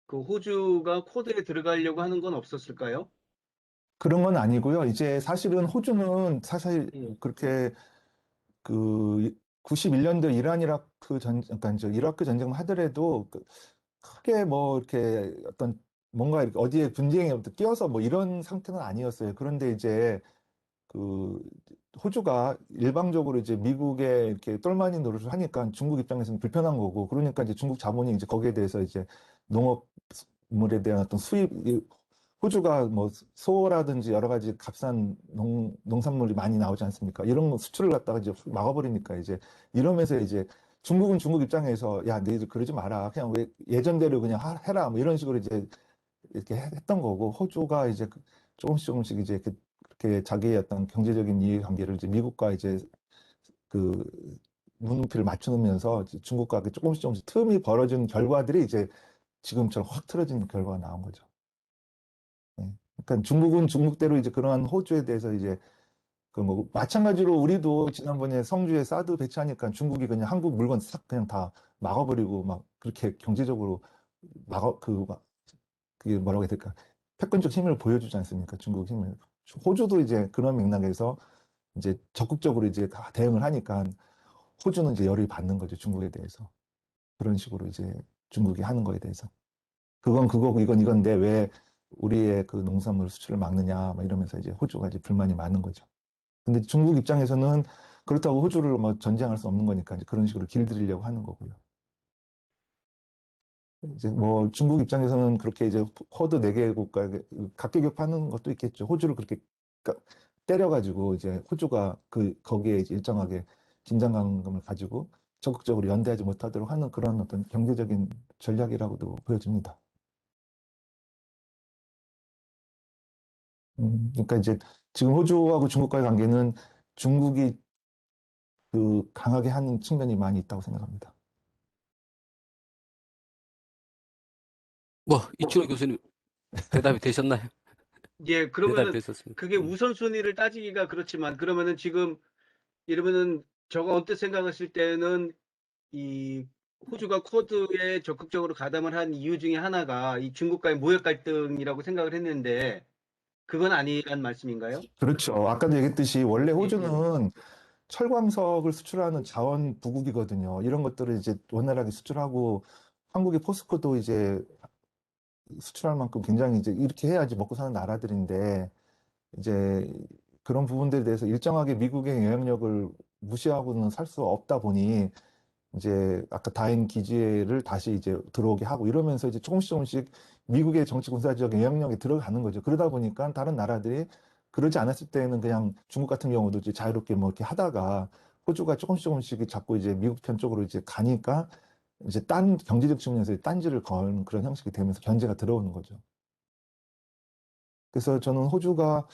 그 호주가 쿼드에 들어가려고 하는 건 없었을까요? 그런 건 아니고요. 이제 사실은 호주는 사실 예. 그렇게 그 91년도 이란 이라크 그러니까 이제 이라크 전쟁만 하더라도 그 크게 뭐 이렇게 어떤 뭔가 이렇게 어디에 분쟁에 끼어서 뭐 이런 상태는 아니었어요. 그런데 이제 그 호주가 일방적으로 이제 미국에 이렇게 똘마니 노릇을 하니까 중국 입장에서는 불편한 거고, 그러니까 이제 중국 자본이 이제 거기에 대해서 이제 농업물에 대한 어떤 수입, 호주가 뭐 소라든지 여러 가지 값싼 농산물이 많이 나오지 않습니까? 이런 거 수출을 갖다가 이제 막아버리니까 이제 이러면서 이제 중국은 중국 입장에서 야, 너희들 그러지 마라. 그냥 왜 예전대로 그냥 해라. 뭐 이런 식으로 이제 이렇게 했던 거고, 호주가 이제 조금씩 조금씩 이제 그렇게 자기의 어떤 경제적인 이해관계를 이제 미국과 이제 그 눈높이를 맞추면서 이제 중국과 조금씩 조금씩 틈이 벌어진 결과들이 이제 지금처럼 확 틀어진 결과가 나온 거죠. 네. 그러니까 중국은 중국대로 이제 그러한 호주에 대해서 이제 그 뭐 마찬가지로 우리도 지난번에 성주에 사드 배치하니까 중국이 그냥 한국 물건 싹 그냥 다 막아버리고 막 그렇게 경제적으로 막아 그게 뭐라고 해야 될까? 패권적 힘을 보여주지 않습니까? 중국 힘을. 호주도 이제 그런 맥락에서 이제 적극적으로 이제 다 대응을 하니까 호주는 이제 열을 받는 거죠. 중국에 대해서. 그런 식으로 이제 중국이 하는 거에 대해서. 그건 그거고 이건 이건데 왜 우리의 그 농산물 수출을 막느냐 막 이러면서 이제 호주가 이제 불만이 많은 거죠. 근데 중국 입장에서는 그렇다고 호주를 뭐 전쟁할 수 없는 거니까 이제 그런 식으로 길들이려고 하는 거고요. 이제 뭐 중국 입장에서는 그렇게 이제 쿼드 4개국가 각계격파하는 것도 있겠죠. 호주를 그렇게 때려가지고 이제 호주가 거기에 이제 일정하게 긴장감을 가지고 적극적으로 연대하지 못하도록 하는 그런 어떤 경제적인 전략이라고도 보여집니다. 그러니까 이제 지금 호주하고 중국과의 관계는 중국이 강하게 하는 측면이 많이 있다고 생각합니다. 뭐 이춘호 교수님 대답이 되셨나요? 예, 대답이 그러면은 되셨습니다. 그게 우선순위를 따지기가 그렇지만 그러면은 지금 이러면은 저가 언뜻 생각했을 때는 이 호주가 쿼드에 적극적으로 가담을 한 이유 중에 하나가 이 중국과의 무역 갈등이라고 생각을 했는데 그건 아니란 말씀인가요? 그렇죠. 아까도 얘기했듯이 원래 예, 예. 호주는 철광석을 수출하는 자원 부국이거든요. 이런 것들을 이제 원활하게 수출하고 한국의 포스코도 이제 수출할 만큼 굉장히 이제 이렇게 해야지 먹고 사는 나라들인데 이제 그런 부분들에 대해서 일정하게 미국의 영향력을 무시하고는 살 수 없다 보니 이제 아까 다인 기지를 다시 이제 들어오게 하고 이러면서 이제 조금씩 조금씩 미국의 정치 군사적 영향력이 들어가는 거죠. 그러다 보니까 다른 나라들이 그러지 않았을 때는 그냥 중국 같은 경우도 이제 자유롭게 뭐 이렇게 하다가 호주가 조금씩 조금씩 자꾸 이제 미국 편 쪽으로 이제 가니까 이제 경제적 측면에서 딴지를 거는 그런 형식이 되면서 견제가 들어오는 거죠. 그래서 저는 호주가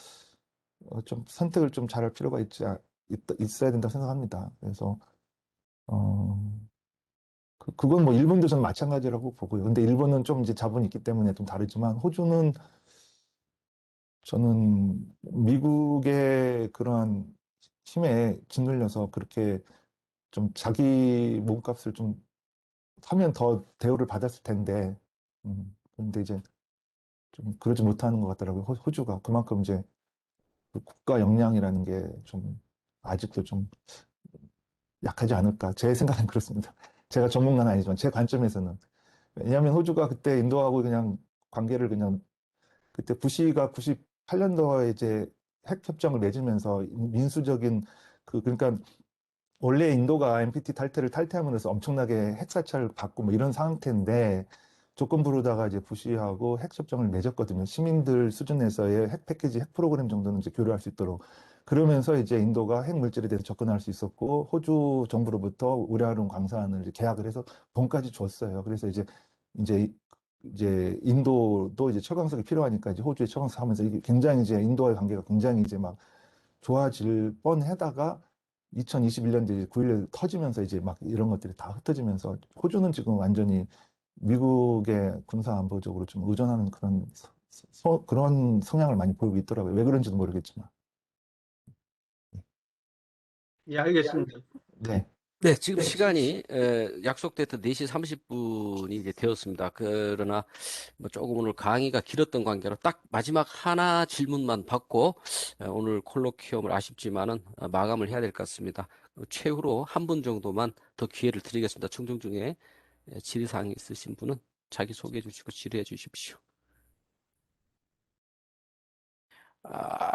좀 선택을 좀 잘할 필요가 있어야 된다고 생각합니다. 그래서 어, 그건 뭐 일본도 저는 마찬가지라고 보고요. 근데 일본은 좀 이제 자본이 있기 때문에 좀 다르지만 호주는 저는 미국의 그러한 힘에 짓눌려서 그렇게 좀 자기 몸값을 좀 하면 더 대우를 받았을 텐데, 그런데 이제 좀 그러지 못하는 것 같더라고요. 호주가 그만큼 이제 그 국가 역량이라는 게 좀 아직도 좀 약하지 않을까. 제 생각은 그렇습니다. 제가 전문가는 아니지만 제 관점에서는. 왜냐하면 호주가 그때 인도하고 그냥 관계를 그냥 그때 부시가 98년도에 이제 핵 협정을 맺으면서 민수적인 그러니까 원래 인도가 NPT 탈퇴를 탈퇴함으로써 엄청나게 핵 사찰을 받고 뭐 이런 상태인데 조건부로다가 이제 부시하고 핵 협정을 맺었거든요. 시민들 수준에서의 핵 패키지, 핵 프로그램 정도는 이제 교류할 수 있도록. 그러면서 이제 인도가 핵 물질에 대해서 접근할 수 있었고 호주 정부로부터 우라룬 광산을 이제 계약을 해서 돈까지 줬어요. 그래서 이제 이제 인도도 이제 철강석이 필요하니까 이제 호주에 철강석 하면서 이게 굉장히 이제 인도와의 관계가 굉장히 이제 막 좋아질 뻔하다가 2021년 이제 9.11 터지면서 이제 막 이런 것들이 다 흩어지면서 호주는 지금 완전히 미국의 군사 안보적으로 좀 의존하는 그런 성향을 많이 보이고 있더라고요. 왜 그런지도 모르겠지만. 예, 알겠습니다. 네. 네, 지금 시간이 약속됐던 4시 30분이 이제 되었습니다. 그러나 뭐 조금 오늘 강의가 길었던 관계로 딱 마지막 하나 질문만 받고 오늘 콜로퀴엄을 아쉽지만은 마감을 해야 될 것 같습니다. 최후로 한 분 정도만 더 기회를 드리겠습니다. 청중 중에 질의사항이 있으신 분은 자기 소개해 주시고 질의해 주십시오. 아,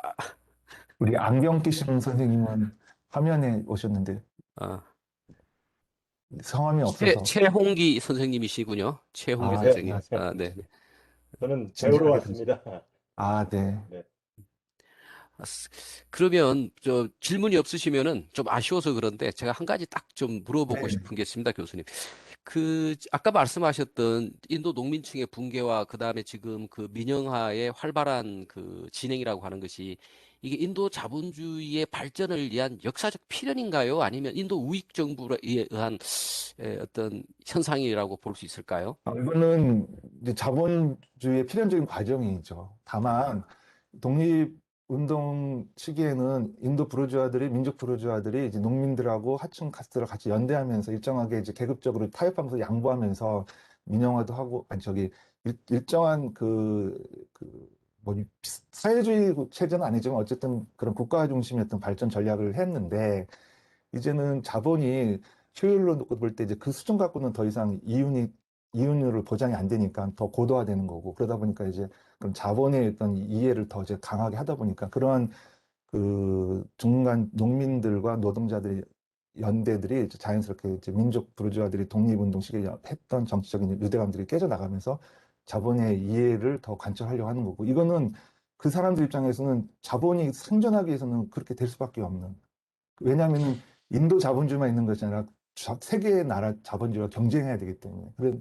우리 안경 끼신 선생님은 화면에 오셨는데 아, 성함이 없어서 최홍기 선생님이시군요. 최홍기 아, 네, 선생님. 아, 네. 저는 배우러 진지하게 들으시. 왔습니다. 아, 네. 네. 그러면 저 질문이 없으시면은 좀 아쉬워서 그런데 제가 한 가지 딱 좀 물어보고 네. 싶은 게 있습니다, 교수님. 그 아까 말씀하셨던 인도 농민층의 붕괴와 그다음에 지금 그 민영화의 활발한 그 진행이라고 하는 것이 이게 인도 자본주의의 발전을 위한 역사적 필연인가요? 아니면 인도 우익 정부에 의한 어떤 현상이라고 볼 수 있을까요? 이거는 이제 자본주의의 필연적인 과정이죠. 다만 독립운동 시기에는 인도 부르주아들이 민족 부르주아들이 이제 농민들하고 하층 카스트를 같이 연대하면서 일정하게 이제 계급적으로 타협하면서 양보하면서 민영화도 하고 아니 저기 일정한 뭐 사회주의 체제는 아니지만 어쨌든 그런 국가 중심의 어떤 발전 전략을 했는데 이제는 자본이 효율로 놓고 볼 때 이제 그 수준 갖고는 더 이상 이윤율을 보장이 안 되니까 더 고도화되는 거고 그러다 보니까 이제 그런 자본의 어떤 이해를 더 이제 강하게 하다 보니까 그러한 그 중간 농민들과 노동자들이 연대들이 이제 자연스럽게 이제 민족 부르주아들이 독립운동 시기에 했던 정치적인 유대감들이 깨져나가면서 자본의 이해를 더 관철하려고 하는 거고 이거는 그 사람들 입장에서는 자본이 생존하기 위해서는 그렇게 될 수밖에 없는 왜냐하면은 인도 자본주의만 있는 것이 아니라 세계의 나라 자본주의와 경쟁해야 되기 때문에 그래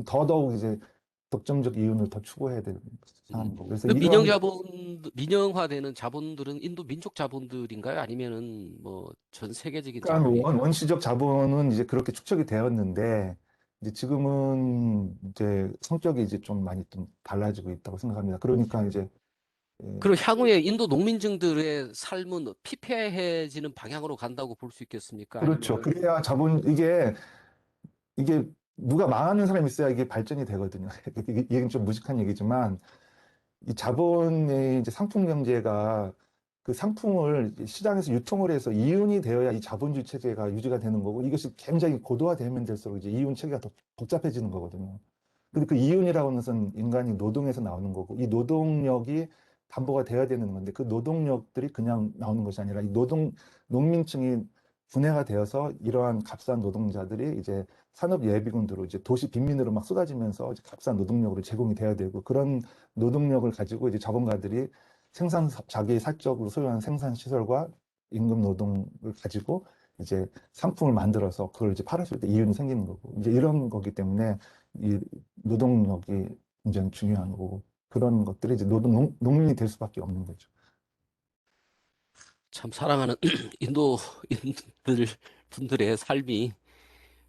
더더욱 이제 독점적 이윤을 더 추구해야 되는 상황인 거고 그래서 그 이런 민영화되는 자본들은 인도 민족 자본들인가요? 아니면은 뭐 전 세계적인 그러니까 자본이? 원시적 자본은 이제 그렇게 축적이 되었는데 이제 지금은 이제 성격이 이제 좀 많이 좀 달라지고 있다고 생각합니다. 그러니까 이제 예, 그럼 향후에 인도 농민층들의 삶은 피폐해지는 방향으로 간다고 볼 수 있겠습니까? 그렇죠. 아니면은 그래야 이게 누가 망하는 사람이 있어야 이게 발전이 되거든요. 이게 얘기는 좀 무식한 얘기지만 이 자본의 이제 상품 경제가 그 상품을 시장에서 유통을 해서 이윤이 되어야 이 자본주의 체계가 유지가 되는 거고 이것이 굉장히 고도화되면 될수록 이제 이윤 체계가 더 복잡해지는 거거든요. 근데 그 이윤이라고 하는 것은 인간이 노동에서 나오는 거고 이 노동력이 담보가 돼야 되는 건데 그 노동력들이 그냥 나오는 것이 아니라 이 농민층이 분해가 되어서 이러한 값싼 노동자들이 이제 산업 예비군으로 이제 도시 빈민으로 막 쏟아지면서 이제 값싼 노동력으로 제공이 돼야 되고 그런 노동력을 가지고 이제 자본가들이 자기 사적으로 소유한 생산 시설과 임금 노동을 가지고 이제 상품을 만들어서 그걸 이제 팔았을 때 이윤이 생기는 거고 이제 이런 거기 때문에 이 노동력이 굉장히 중요한 거고 그런 것들이 이제 농민이 될 수밖에 없는 거죠. 참 사랑하는 인도인들 분들의 삶이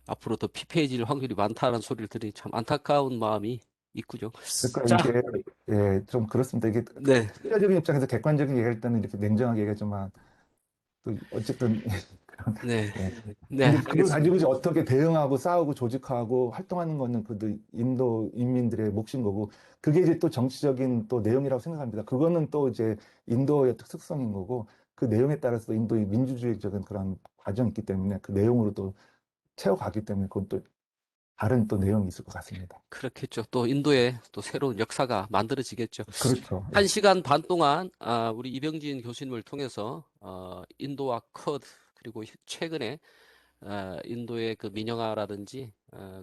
앞으로 더 피폐해질 확률이 많다는 소리를 들으니 참 안타까운 마음이 있군요. 그러니까 자, 이게 예, 좀 그렇습니다. 이게 네. 투자적인 입장에서 객관적인 얘기할 때는 이렇게 냉정하게 얘기하지만 또 어쨌든 네. 예. 네, 근데 그걸 알겠습니다. 가지고 이제 어떻게 대응하고 싸우고 조직하고 활동하는 거는 그 인도 인민들의 몫인 거고 그게 이제 또 정치적인 또 내용이라고 생각합니다. 그거는 또 이제 인도의 특성인 거고 그 내용에 따라서 인도의 민주주의적인 그런 과정이 있기 때문에 그 내용으로 또 채워가기 때문에 그건 또 다른 또 내용이 있을 것 같습니다. 그렇겠죠. 또 인도에 또 새로운 역사가 만들어지겠죠. 그렇죠. 예. 1시간 반 동안 우리 이병진 교수님을 통해서 인도와 쿼드 그리고 최근에 인도의 그 민영화라든지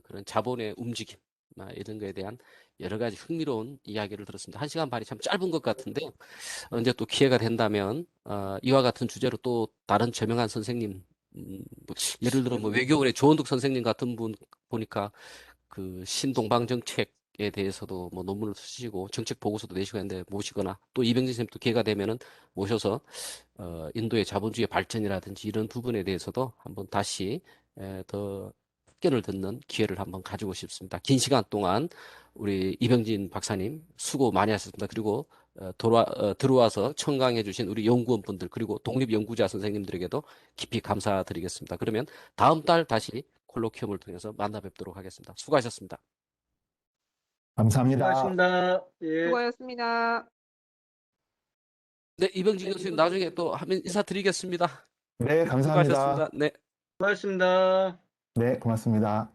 그런 자본의 움직임 이런 거에 대한 여러 가지 흥미로운 이야기를 들었습니다. 1시간 반이 참 짧은 것 같은데 언제 또 기회가 된다면 이와 같은 주제로 또 다른 저명한 선생님 뭐 예를 들어 뭐 외교원의 조원득 선생님 같은 분 보니까 그 신동방 정책에 대해서도 뭐 논문을 쓰시고 정책 보고서도 내시고 했는데 모시거나 또 이병진 선생님도 기회가 되면은 모셔서 인도의 자본주의 발전이라든지 이런 부분에 대해서도 한번 다시 더 답변을 듣는 기회를 한번 가지고 싶습니다. 긴 시간 동안 우리 이병진 박사님 수고 많이 하셨습니다. 그리고 들어와서 청강해 주신 우리 연구원분들 그리고 독립연구자 선생님들에게도 깊이 감사드리겠습니다. 그러면 다음 달 다시 콜로퀴움을 통해서 만나 뵙도록 하겠습니다. 수고하셨습니다. 감사합니다. 수고하셨습니다. 예. 수고하셨습니다. 네, 이병진 교수님 나중에 또 한번 인사드리겠습니다. 네, 감사합니다. 수고하셨습니다. 네. 수고하셨습니다. 네, 고맙습니다.